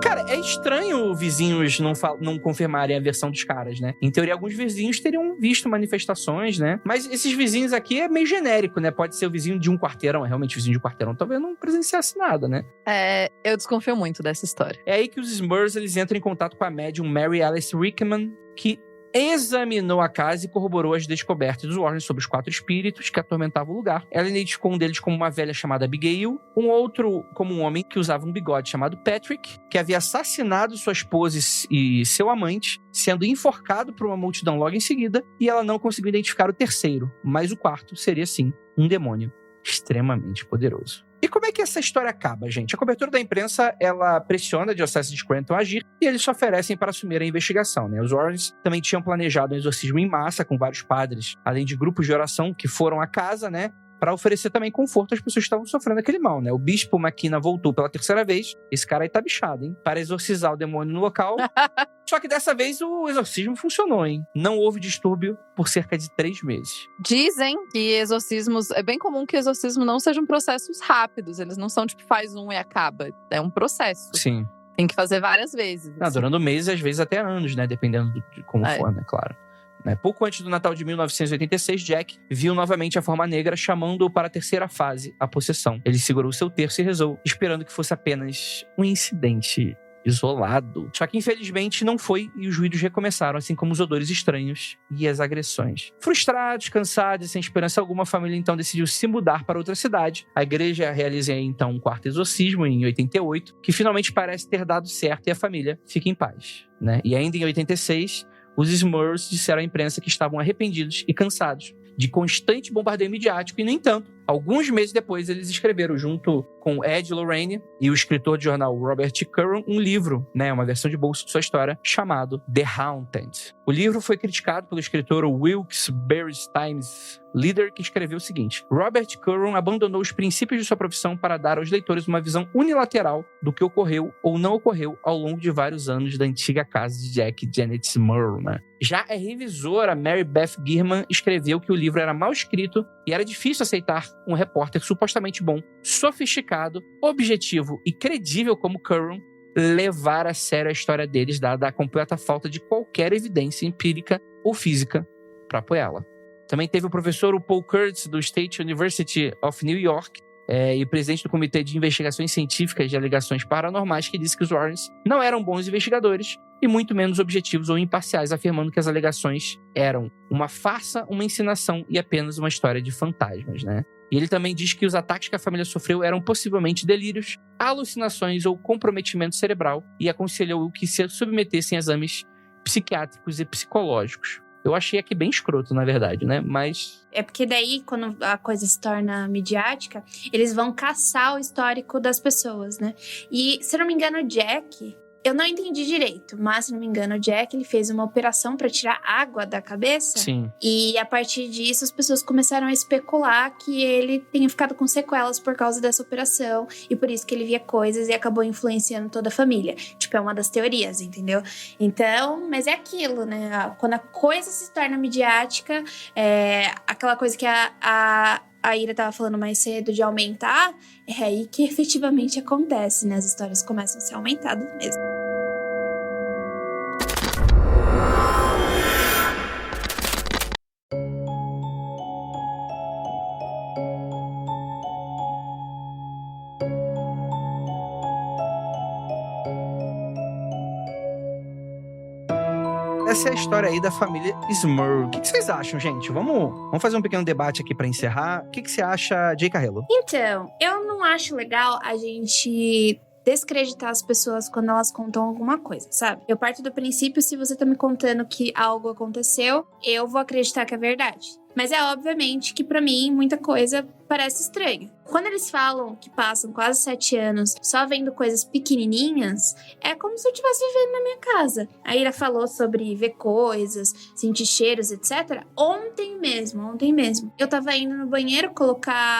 Cara, é estranho vizinhos não confirmarem a versão dos caras, né? Em teoria, alguns vizinhos teriam visto manifestações, né? Mas esses vizinhos aqui é meio genérico, né? Pode ser o vizinho de um quarteirão, realmente vizinho de um quarteirão. Talvez não presenciasse nada, né? Eu desconfio muito dessa história. É aí que os Smurfs, eles entram em contato com a médium Mary Alice Rickman, que examinou a casa e corroborou as descobertas dos Warren sobre os 4 espíritos que atormentavam o lugar. Ela identificou um deles como uma velha chamada Abigail, um outro como um homem que usava um bigode chamado Patrick, que havia assassinado sua esposa e seu amante, sendo enforcado por uma multidão logo em seguida, e ela não conseguiu identificar o terceiro, mas o quarto seria, sim, um demônio extremamente poderoso. E como é que essa história acaba, gente? A cobertura da imprensa, ela pressiona a diocese de Scranton a agir e eles se oferecem para assumir a investigação, né? Os Warrens também tinham planejado um exorcismo em massa com vários padres, além de grupos de oração que foram à casa, né? Para oferecer também conforto às pessoas que estavam sofrendo aquele mal, né? O bispo McKenna voltou pela 3ª vez. Esse cara aí tá bichado, hein? Para exorcizar o demônio no local. Só que dessa vez o exorcismo funcionou, hein? Não houve distúrbio por cerca de 3 meses. Dizem que exorcismos... É bem comum que exorcismo não sejam processos rápidos. Eles não são tipo, faz um e acaba. É um processo. Sim. Tem que fazer várias vezes. Não, durando meses, às vezes até anos, né? Dependendo de como for, né? Claro. Pouco antes do Natal de 1986, Jack viu novamente a forma negra chamando-o para a 3ª fase, a possessão. Ele segurou seu terço e rezou, esperando que fosse apenas um incidente isolado. Só que infelizmente não foi e os ruídos recomeçaram, assim como os odores estranhos e as agressões. Frustrados, cansados e sem esperança alguma, a família então decidiu se mudar para outra cidade. A igreja realiza então um 4º exorcismo em 88, que finalmente parece ter dado certo e a família fica em paz, né? E ainda em 86... os Smurfs disseram à imprensa que estavam arrependidos e cansados de constante bombardeio midiático e, no entanto, Alguns meses depois, eles escreveram, junto com Ed Lorraine e o escritor de jornal Robert Curran, um livro, né, uma versão de bolso de sua história, chamado The Haunted. O livro foi criticado pelo escritor Wilkes Barrett Leader, que escreveu o seguinte: Robert Curran abandonou os princípios de sua profissão para dar aos leitores uma visão unilateral do que ocorreu ou não ocorreu ao longo de vários anos da antiga casa de Jack e Janet Smurl, né? Já a revisora Mary Beth Gehrman escreveu que o livro era mal escrito e era difícil aceitar um repórter supostamente bom, sofisticado, objetivo e credível como Curran levar a sério a história deles, dada a completa falta de qualquer evidência empírica ou física para apoiá-la. Também teve o professor Paul Kurtz, do State University of New York, e presidente do Comitê de Investigações Científicas de Alegações Paranormais, que disse que os Warrens não eram bons investigadores e muito menos objetivos ou imparciais, afirmando que as alegações eram uma farsa, uma encenação e apenas uma história de fantasmas, né? E ele também diz que os ataques que a família sofreu eram possivelmente delírios, alucinações ou comprometimento cerebral, e aconselhou que se submetessem a exames psiquiátricos e psicológicos. Eu achei aqui bem escroto, na verdade, né? Mas... É porque daí, quando a coisa se torna midiática, eles vão caçar o histórico das pessoas, né? E, se eu não me engano, o Jack... Eu não entendi direito, mas, se não me engano, o Jack, ele fez uma operação pra tirar água da cabeça. Sim. E, a partir disso, as pessoas começaram a especular que ele tenha ficado com sequelas por causa dessa operação. E por isso que ele via coisas e acabou influenciando toda a família. Tipo, é uma das teorias, entendeu? Então, mas é aquilo, né? Quando a coisa se torna midiática, aquela coisa que a Ira tava falando mais cedo de aumentar, é aí que efetivamente acontece, né? As histórias começam a ser aumentadas mesmo. Essa é a história aí da família Smurl. O que vocês acham, gente? Vamos fazer um pequeno debate aqui pra encerrar. O que você acha, Jay Carrello? Então, eu não acho legal a gente descreditar as pessoas quando elas contam alguma coisa, sabe? Eu parto do princípio, se você tá me contando que algo aconteceu, eu vou acreditar que é verdade. Mas é obviamente que pra mim muita coisa parece estranha. Quando eles falam que passam quase 7 anos só vendo coisas pequenininhas, é como se eu estivesse vivendo na minha casa. A Ira falou sobre ver coisas, sentir cheiros, etc. Ontem mesmo. Eu tava indo no banheiro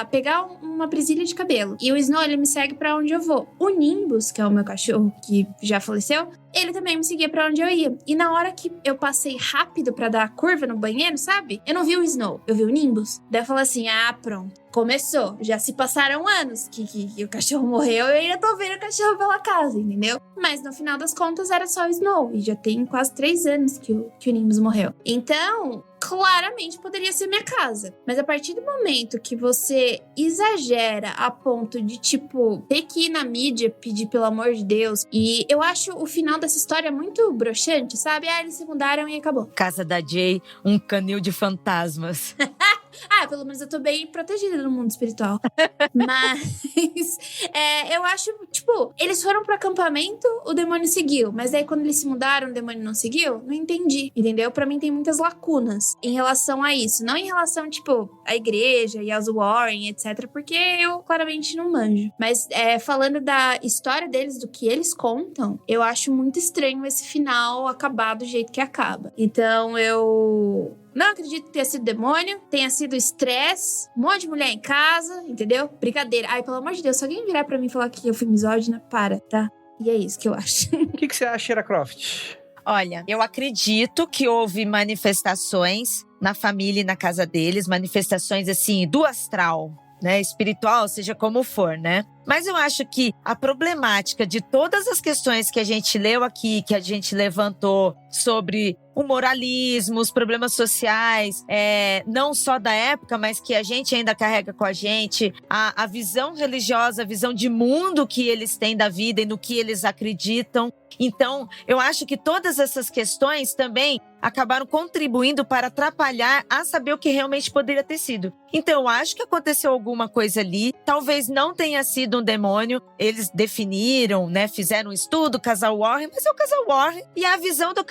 pegar uma presilha de cabelo. E o Snow, ele me segue pra onde eu vou. O Nimbus, que é o meu cachorro que já faleceu, ele também me seguia pra onde eu ia. E na hora que eu passei rápido pra dar a curva no banheiro, sabe? Eu não vi o Snow, eu vi o Nimbus. Daí eu falei assim, pronto. Começou. Já se passaram anos que o cachorro morreu e eu ainda tô vendo o cachorro pela casa, entendeu? Mas no final das contas era só o Snow. E já tem quase 3 anos que o Nimbus morreu. Então, claramente poderia ser minha casa. Mas a partir do momento que você exagera a ponto de, tipo, ter que ir na mídia pedir pelo amor de Deus. E eu acho o final dessa história muito broxante, sabe? Eles se mudaram e acabou. Casa da Jay, um canil de fantasmas. Pelo menos eu tô bem protegida no mundo espiritual. Mas eu acho, tipo, eles foram pro acampamento, o demônio seguiu. Mas aí quando eles se mudaram, o demônio não seguiu? Não entendi, entendeu? Pra mim tem muitas lacunas em relação a isso. Não em relação, tipo, à igreja e aos Warren, etc. Porque eu claramente não manjo. Mas falando da história deles, do que eles contam, eu acho muito estranho esse final acabar do jeito que acaba. Então eu não acredito que tenha sido demônio, tenha sido estresse, um monte de mulher em casa, entendeu? Brincadeira. Pelo amor de Deus, se alguém virar pra mim e falar que eu fui misógina, para, tá? E é isso que eu acho. O que você acha, Ira Croft? Olha, eu acredito que houve manifestações na família e na casa deles, manifestações assim, do astral, né, espiritual, seja como for, né? Mas eu acho que a problemática de todas as questões que a gente leu aqui, que a gente levantou sobre o moralismo, os problemas sociais, não só da época, mas que a gente ainda carrega com a gente, a visão religiosa, a visão de mundo que eles têm da vida e no que eles acreditam. Então, eu acho que todas essas questões também acabaram contribuindo para atrapalhar a saber o que realmente poderia ter sido. Então, eu acho que aconteceu alguma coisa ali. Talvez não tenha sido um demônio. Eles definiram, né? Fizeram um estudo, casal Warren, mas é o casal Warren. E a visão do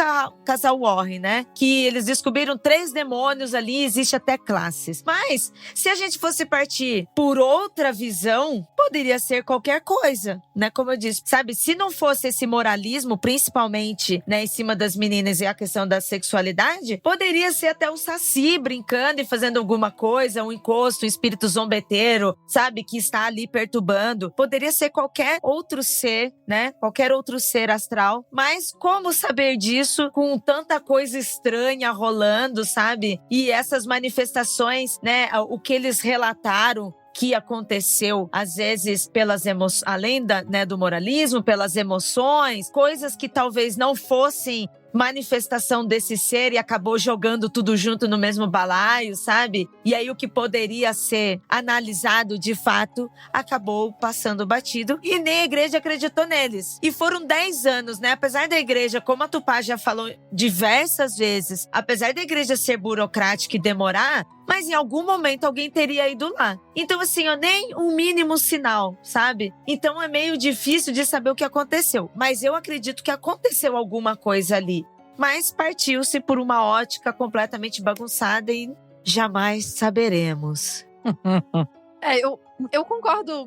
casal Warren, né? Que eles descobriram 3 demônios ali, existe até classes. Mas, se a gente fosse partir por outra visão, poderia ser qualquer coisa, né? Como eu disse, sabe? Se não fosse esse moralismo, principalmente, né, em cima das meninas e a questão da sexualidade, poderia ser até o Saci brincando e fazendo alguma coisa, um encosto, um espírito zombeteiro, sabe? Que está ali perturbando. Poderia ser qualquer outro ser, né? Qualquer outro ser astral. Mas como saber disso com tanta coisa estranha rolando, sabe? E essas manifestações, né? O que eles relataram que aconteceu, às vezes, pelas emoções, além do moralismo, pelas emoções, coisas que talvez não fossem manifestação desse ser e acabou jogando tudo junto no mesmo balaio, sabe? E aí o que poderia ser analisado de fato acabou passando batido e nem a igreja acreditou neles. E foram 10 anos, né? Apesar da igreja, como a Tupá já falou diversas vezes, apesar da igreja ser burocrática e demorar, mas em algum momento alguém teria ido lá. Então assim, nem um mínimo sinal, sabe? Então é meio difícil de saber o que aconteceu. Mas eu acredito que aconteceu alguma coisa ali. Mas partiu-se por uma ótica completamente bagunçada e jamais saberemos. Eu concordo.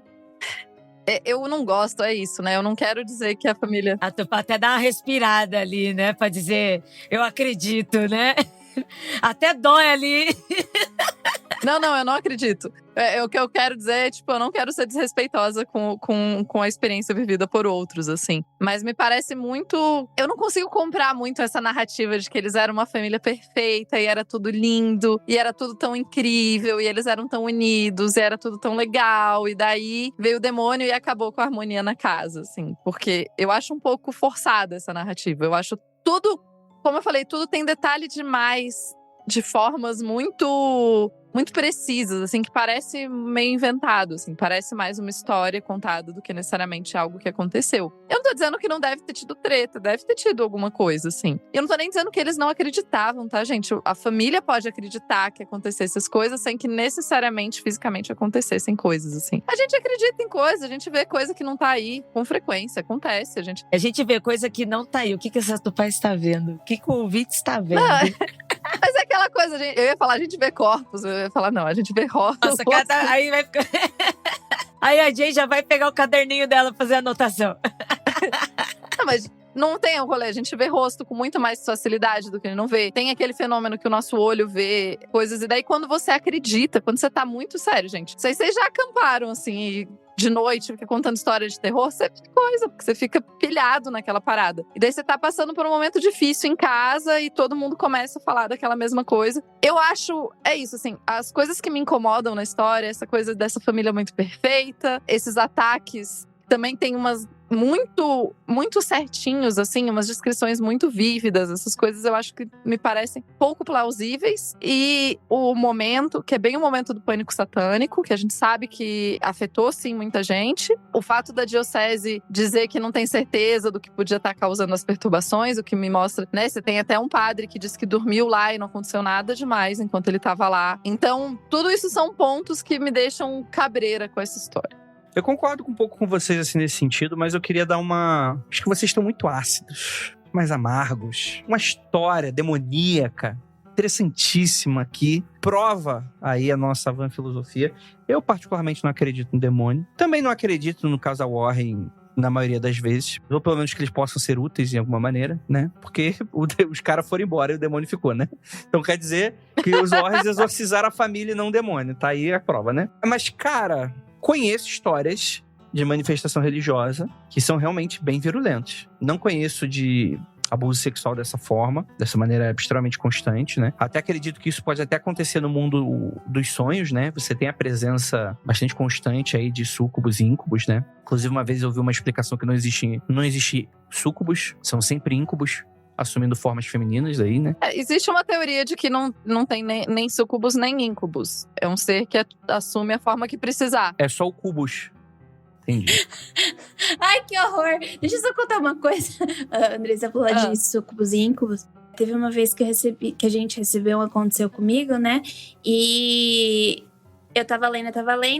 Eu não gosto, é isso, né? Eu não quero dizer que a família... A Tupá até dá uma respirada ali, né? Pra dizer, eu acredito, né? Até dói ali. Não, eu não acredito. O que eu quero dizer é, eu não quero ser desrespeitosa com a experiência vivida por outros, assim. Mas me parece muito... Eu não consigo comprar muito essa narrativa de que eles eram uma família perfeita e era tudo lindo, e era tudo tão incrível, e eles eram tão unidos, e era tudo tão legal. E daí veio o demônio e acabou com a harmonia na casa, assim. Porque eu acho um pouco forçada essa narrativa. Eu acho tudo, como eu falei, tudo tem detalhe demais, de formas muito precisas, assim, que parece meio inventado, assim, parece mais uma história contada do que necessariamente algo que aconteceu. Eu não tô dizendo que não deve ter tido treta, deve ter tido alguma coisa, assim. Eu não tô nem dizendo que eles não acreditavam, tá, gente? A família pode acreditar que acontecessem as coisas sem que necessariamente, fisicamente, acontecessem coisas, assim. A gente acredita em coisas, a gente vê coisa que não tá aí com frequência, acontece, A gente vê coisa que não tá aí. O que essa Tupá está vendo? O que o ouvinte está vendo? Não, mas é aquela coisa, eu ia falar, a gente vê corpos, eu ia falar, não, a gente vê corpos. Nossa, aí vai ficar... Aí a Jay já vai pegar o caderninho dela pra fazer a anotação. Não, mas não tem o rolê, a gente vê rosto com muito mais facilidade do que ele não vê. Tem aquele fenômeno que o nosso olho vê coisas, e daí quando você acredita, quando você tá muito sério, gente. Vocês já acamparam, assim, de noite, fica contando história de terror, você fica coisa, porque você fica pilhado naquela parada. E daí você tá passando por um momento difícil em casa e todo mundo começa a falar daquela mesma coisa. Eu acho, é isso, assim, as coisas que me incomodam na história, essa coisa dessa família muito perfeita, esses ataques também tem umas muito certinhos, assim, umas descrições muito vívidas. Essas coisas eu acho que me parecem pouco plausíveis. E o momento, que é bem o momento do pânico satânico, que a gente sabe que afetou, sim, muita gente. O fato da diocese dizer que não tem certeza do que podia estar causando as perturbações, o que me mostra, né? Você tem até um padre que diz que dormiu lá e não aconteceu nada demais enquanto ele estava lá. Então, tudo isso são pontos que me deixam cabreira com essa história. Eu concordo um pouco com vocês, assim, nesse sentido, mas eu queria dar uma... Acho que vocês estão muito ácidos, mais amargos. Uma história demoníaca, interessantíssima aqui. Prova aí a nossa van filosofia. Eu, particularmente, não acredito no demônio. Também não acredito no casal Warren, na maioria das vezes. Ou pelo menos que eles possam ser úteis de alguma maneira, né? Porque os caras foram embora e o demônio ficou, né? Então quer dizer que os Warrens exorcizaram a família e não o demônio. Tá aí a prova, né? Mas, cara... Conheço histórias de manifestação religiosa que são realmente bem virulentas. Não conheço de abuso sexual dessa forma, dessa maneira extremamente constante, né? Até acredito que isso pode até acontecer no mundo dos sonhos, né? Você tem a presença bastante constante aí de súcubos e íncubos, né? Inclusive, uma vez eu ouvi uma explicação que não existe súcubos, são sempre íncubos, assumindo formas femininas aí, né? Existe uma teoria de que não tem nem súcubos nem íncubos. É um ser que assume a forma que precisar. É só o cubus. Entendi. Ai, que horror! Deixa eu só contar uma coisa. A Andressa falou de súcubos e íncubos. teve uma vez que a gente recebeu Aconteceu Comigo, né? E eu tava lendo,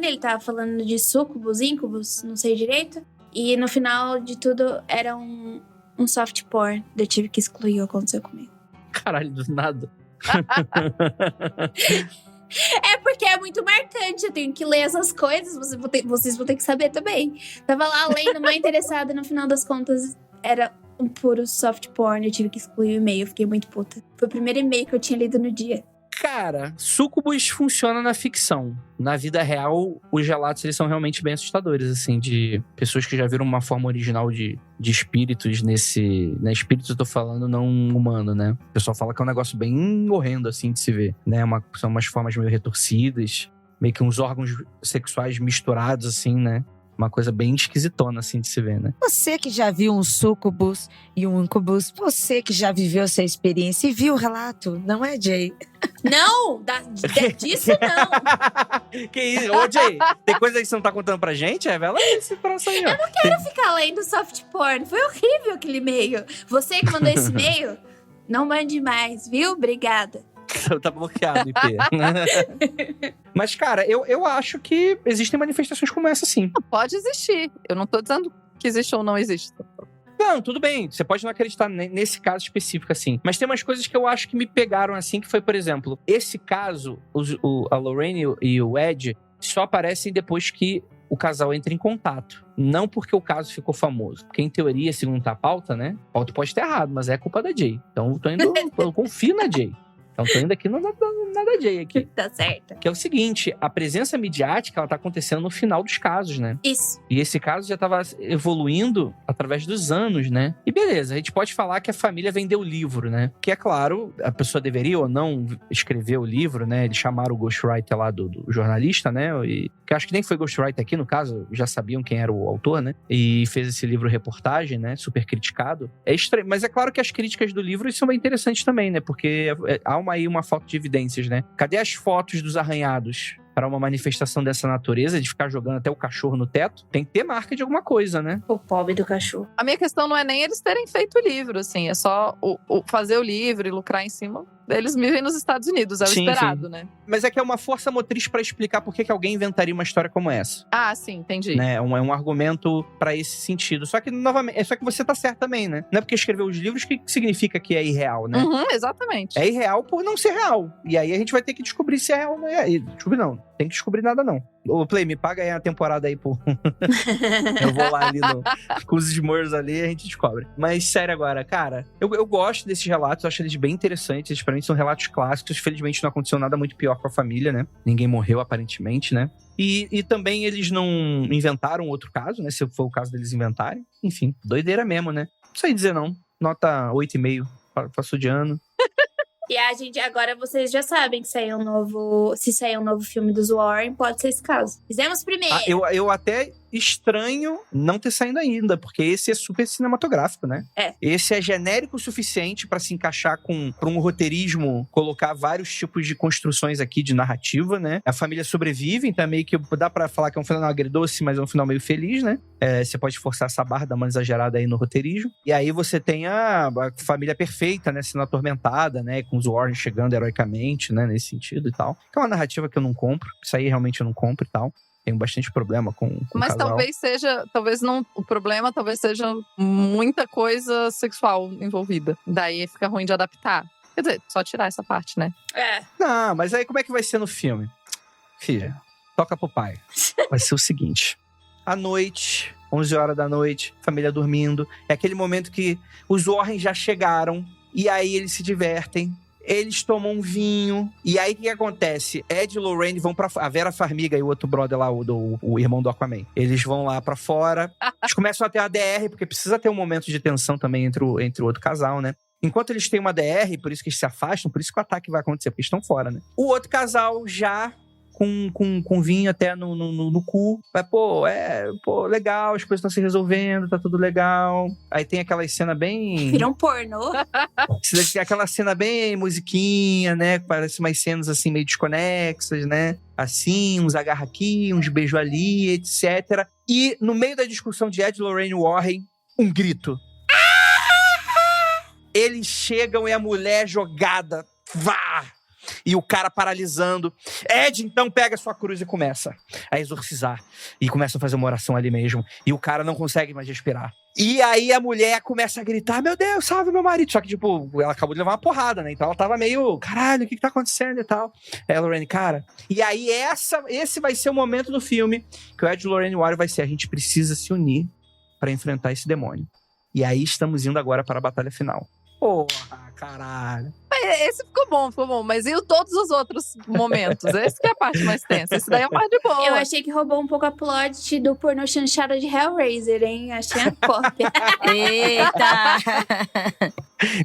ele tava falando de súcubos, íncubos, não sei direito. E no final de tudo era um soft porn. Eu tive que excluir o Aconteceu Comigo. Caralho, do nada. É porque é muito marcante, eu tenho que ler essas coisas, vocês vão ter que saber também. Tava lá lendo, mais interessada, no final das contas era um puro soft porn, eu tive que excluir o e-mail, fiquei muito puta. Foi o primeiro e-mail que eu tinha lido no dia. Cara, súcubus funciona na ficção. Na vida real, os relatos eles são realmente bem assustadores, assim, de pessoas que já viram uma forma original de espíritos nesse... Né, espíritos eu tô falando não humano, né? O pessoal fala que é um negócio bem horrendo, assim, de se ver, né? São umas formas meio retorcidas, meio que uns órgãos sexuais misturados, assim, né? Uma coisa bem esquisitona, assim, de se ver, né? Você que já viu um súcubus e um incubus, você que já viveu essa experiência e viu o relato, não é, Jay? Não! Disso não! Que isso? Ô, Jay, tem coisa aí que você não tá contando pra gente? Revela esse próximo aí, ó. Eu não quero ficar lendo soft porn. Foi horrível aquele e-mail. Você que mandou esse e-mail, não mande mais, viu? Obrigada. Tá bloqueado, IP. Mas, cara, eu acho que existem manifestações como essa, sim. Pode existir. Eu não tô dizendo que existe ou não existe. Não, tudo bem. Você pode não acreditar nesse caso específico, assim. Mas tem umas coisas que eu acho que me pegaram, assim, que foi, por exemplo, esse caso, a Lorraine e o Ed só aparecem depois que o casal entra em contato. Não porque o caso ficou famoso. Porque, em teoria, segundo a pauta, né? A pauta pode estar errado, mas é culpa da Jay. Então, eu confio na Jay. Então, tô indo aqui na da Jay aqui. Tá certo. Que é o seguinte, a presença midiática, ela tá acontecendo no final dos casos, né? Isso. E esse caso já tava evoluindo através dos anos, né? E beleza, a gente pode falar que a família vendeu o livro, né? Que é claro, a pessoa deveria ou não escrever o livro, né? Eles chamaram o ghostwriter lá do jornalista, né? E que acho que nem foi ghostwriter aqui, no caso, já sabiam quem era o autor, né? E fez esse livro reportagem, né? Super criticado. É estranho, mas é claro que as críticas do livro são bem interessantes também, né? Porque há uma falta de evidências, né? Cadê as fotos dos arranhados para uma manifestação dessa natureza, de ficar jogando até o cachorro no teto? Tem que ter marca de alguma coisa, né? O pobre do cachorro. A minha questão não é nem eles terem feito o livro, assim. É só fazer o livro e lucrar em cima. Eles vivem nos Estados Unidos, é o esperado, né? Mas é que é uma força motriz para explicar por que alguém inventaria uma história como essa. Ah, sim, entendi. Né? É um argumento para esse sentido. Só que, novamente, só que você tá certo também, né? Não é porque escreveu os livros que significa que é irreal, né? Uhum, exatamente. É irreal por não ser real. E aí a gente vai ter que descobrir se é real ou não é. Descobrir não. Tem que descobrir nada, não. Ô, Play, me paga aí a temporada aí, pô. Eu vou lá ali com os Smurfs ali e a gente descobre. Mas, sério agora, cara, eu gosto desses relatos, eu acho eles bem interessantes. Eles, pra mim, são relatos clássicos. Felizmente, não aconteceu nada muito pior com a família, né? Ninguém morreu, aparentemente, né? E também eles não inventaram outro caso, né? Se for o caso deles inventarem. Enfim, doideira mesmo, né? Não sei dizer não. Nota 8,5. Passou de ano. E a gente, agora vocês já sabem que se sair um novo filme dos Warren, pode ser esse caso. Fizemos primeiro. Eu até estranho não ter saído ainda, porque esse é super cinematográfico, né? É. Esse é genérico o suficiente pra se encaixar pra um roteirismo, colocar vários tipos de construções aqui de narrativa, né? A família sobrevive, então meio que dá pra falar que é um final agridoce, mas é um final meio feliz, né? Você pode forçar essa barra, dar uma exagerada aí no roteirismo. E aí você tem a família perfeita, né? Sendo atormentada, né? Com os Warren chegando heroicamente, né? Nesse sentido e tal. Que é uma narrativa que eu não compro. Isso aí realmente eu não compro e tal. Tenho bastante problema com mas o casal. talvez não, o problema talvez seja muita coisa sexual envolvida. Daí fica ruim de adaptar. Quer dizer, só tirar essa parte, né? É. Não, mas aí como é que vai ser no filme? Filha, toca pro pai. Vai ser o seguinte. À noite, 11 horas da noite, família dormindo. É aquele momento que os Warren já chegaram e aí eles se divertem. Eles tomam um vinho. E aí, o que acontece? Ed e Lorraine vão pra... A Vera Farmiga e o outro brother lá, o irmão do Aquaman. Eles vão lá pra fora. Eles começam a ter uma DR, porque precisa ter um momento de tensão também entre o outro casal, né? Enquanto eles têm uma DR, por isso que eles se afastam, por isso que o ataque vai acontecer, porque eles estão fora, né? O outro casal já... Com vinho até no cu. Vai, legal, as coisas estão se resolvendo, tá tudo legal. Aí tem aquela cena bem... Virou um pornô. Aquela cena bem musiquinha, né? Parece umas cenas assim meio desconexas, né? Assim, uns agarra aqui, uns beijo ali, etc. E no meio da discussão de Ed, Lorraine e Warren, um grito. Eles chegam e a mulher jogada. Vá! E o cara paralisando. Ed, então, pega a sua cruz e começa a exorcizar. E começa a fazer uma oração ali mesmo. E o cara não consegue mais respirar. E aí a mulher começa a gritar, meu Deus, salve meu marido. Só que, tipo, ela acabou de levar uma porrada, né? Então ela tava meio, caralho, o que tá acontecendo e tal. Aí a Lorraine, cara... E aí esse vai ser o momento do filme que o Ed, Lorraine e Warrior vai ser, a gente precisa se unir pra enfrentar esse demônio. E aí estamos indo agora para a batalha final. Porra, caralho. Esse ficou bom. Mas e todos os outros momentos? Esse que é a parte mais tensa. Esse daí é a parte boa. Eu achei que roubou um pouco a plot do pornô chanchada de Hellraiser, hein? Achei a cópia. Eita!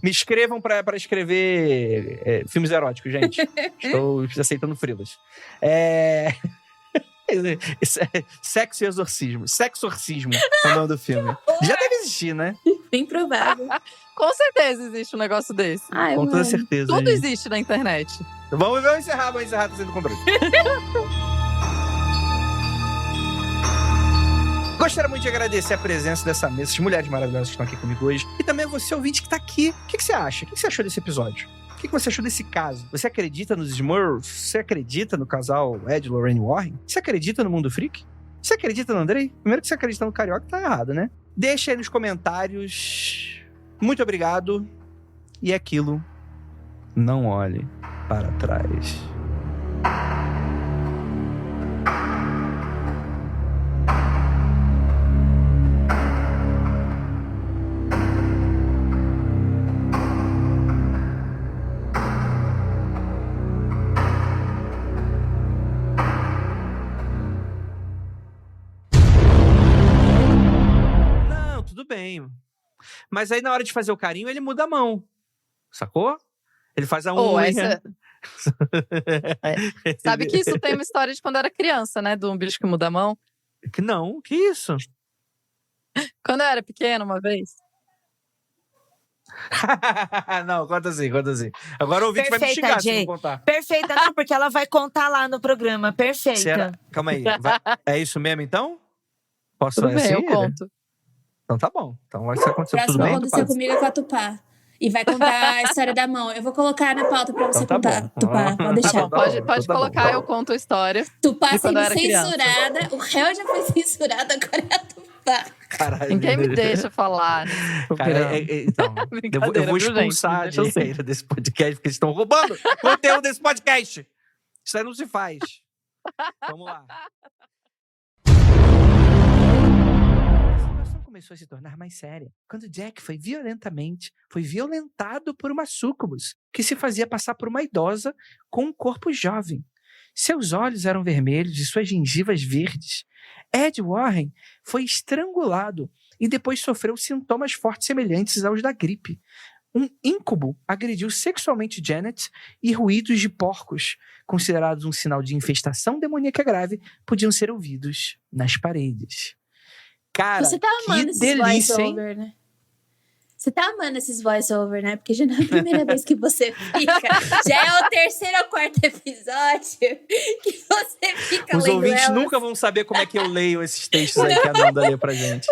Me escrevam pra escrever filmes eróticos, gente. Estou aceitando frilas. Sexo e exorcismo. Sexorcismo é o nome do filme. Já deve existir, né? Bem provável. Com certeza existe um negócio desse. Ai, Com toda mano. certeza. Tudo gente. existe na internet. Vamos encerrar, tá sendo comprado. Gostaria muito de agradecer a presença dessa mesa, essas mulheres maravilhosas que estão aqui comigo hoje. E também você, ouvinte, que tá aqui. O que você acha? O que você achou desse episódio? O que você achou desse caso? Você acredita nos Smurfs? Você acredita no casal Ed, Lorraine Warren? Você acredita no Mundo Freak? Você acredita no Andrei? Primeiro que você acredita no Carioca, tá errado, né? Deixa aí nos comentários. Muito obrigado. E aquilo, não olhe para trás. Não, tudo bem. Mas aí na hora de fazer o carinho, ele muda a mão. Sacou? Ele faz a unha. Sabe que isso tem uma história de quando era criança, né? De um bicho que muda a mão. Não, que isso? Quando eu era pequena, uma vez. Não, conta assim. Agora o ouvinte vai me Perfeita, xingar se Jay. não contar. Perfeita, não, porque ela vai contar lá no programa. Perfeita. Será? Calma aí. É isso mesmo, então? Posso Tudo bem, assim? eu conto. Então tá bom. Então vai ser acontecer tudo Próximo bem? aconteceu comigo é com a Tupá. E vai contar a história da mão. Eu vou colocar na pauta pra você Então tá contar, bom. Tupá. Pode deixar. Tá Pode bom, tá colocar, bom. eu conto a história. Tupá de quando sendo eu era criança. censurada. O réu já foi censurado, agora é a Tupá. Caralho. Ninguém me deixa falar. Cara, então, eu vou Brincadeira, viu, gente? expulsar a Deixa eu Janeira desse podcast, porque eles estão roubando o conteúdo desse podcast. Isso aí não se faz. Vamos lá. A situação começou a se tornar mais séria quando Jack foi violentado por uma súcubus que se fazia passar por uma idosa com um corpo jovem. Seus olhos eram vermelhos e suas gengivas verdes. Ed Warren foi estrangulado e depois sofreu sintomas fortes semelhantes aos da gripe. Um íncubo agrediu sexualmente Janet e ruídos de porcos, considerados um sinal de infestação demoníaca grave, podiam ser ouvidos nas paredes. Cara, Você tá amando que esses delícia, hein? voice-over, né? Você tá amando esses voice-over, né? Porque já não é a primeira vez que você fica. Já é o terceiro ou quarto episódio que você fica Os lendo ouvintes elas. nunca vão saber como é que eu leio esses textos aí que a Nanda lê pra gente.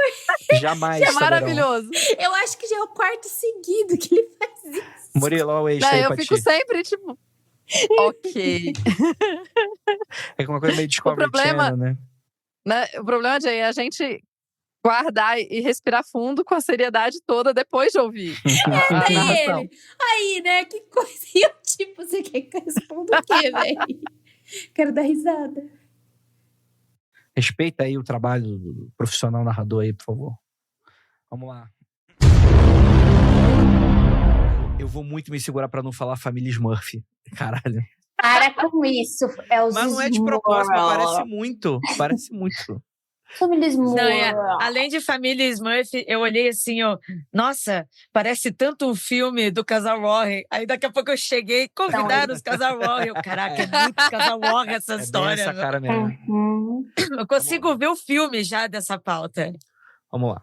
Jamais Que é saberão. maravilhoso. Eu acho que já é o quarto seguido que ele faz isso. Murilo, olha o eixo Não, aí eu pra fico ti. sempre, tipo... Ok. É uma coisa meio Discovery problema- Channel, né? Né? O problema, Jay, é a gente guardar e respirar fundo com a seriedade toda depois de ouvir a Aí narração. ele. Aí, né? Que coisa. E eu, tipo, você quer que eu responda o quê, velho? Quero dar risada. Respeita aí o trabalho do profissional narrador aí, por favor. Vamos lá. Eu vou muito me segurar pra não falar família Smurf. Caralho. Para com isso. É os Mas não é de propósito, mas parece muito. Parece muito. Família Não, Smurf. além de Família Smurf, eu olhei assim, ó. Nossa, parece tanto um filme do casal Warren. Aí daqui a pouco eu cheguei e convidaram os casal Warren. Eu, caraca, é muito casal Warren essa É bem história. essa cara mesmo. Uhum. Eu consigo ver o filme já dessa pauta. Vamos lá.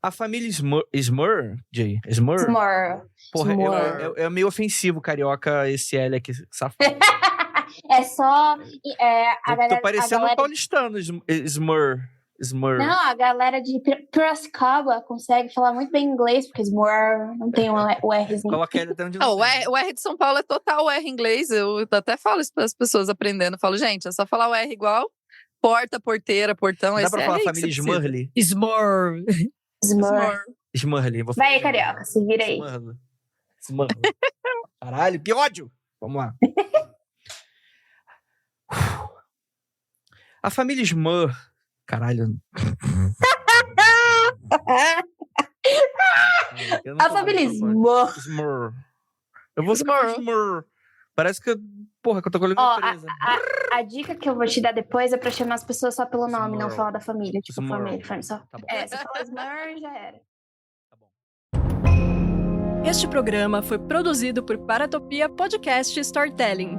A família Smur, Jay? Smurf. Porra, Smurf. é meio ofensivo, carioca, esse L aqui, safado. É só. A Eu galera, tô parecendo um paulistano, Smur. Smurr. Não, a galera de Piracicaba consegue falar muito bem inglês, porque Smurr não tem o Rzinho. Coloca ele até onde Não, não tem. o R de São Paulo é total R em inglês. Eu até falo isso para as pessoas aprendendo. Eu falo, gente, é só falar o R igual porta, porteira, portão. Dá Esse pra R falar aí que família você precisa. Smurley? Smurr. Smurr. Smurley. Vou Vai aí, falar. carioca, se vira aí. Smurley. Caralho, que ódio! Vamos lá. A família Smurr. Caralho. Eu não A tô família falando propósito. Smurr. Smurr. Eu vou ficar com Smurr. Parece que eu tô colhendo Ó, empresa. a dica que eu vou te dar depois é pra chamar as pessoas só pelo nome, não Smurl. falar da família. Tipo, Smurl. família só. Tá bom. Você fala Smurr, já era. Este programa foi produzido por Paratopia Podcast Storytelling.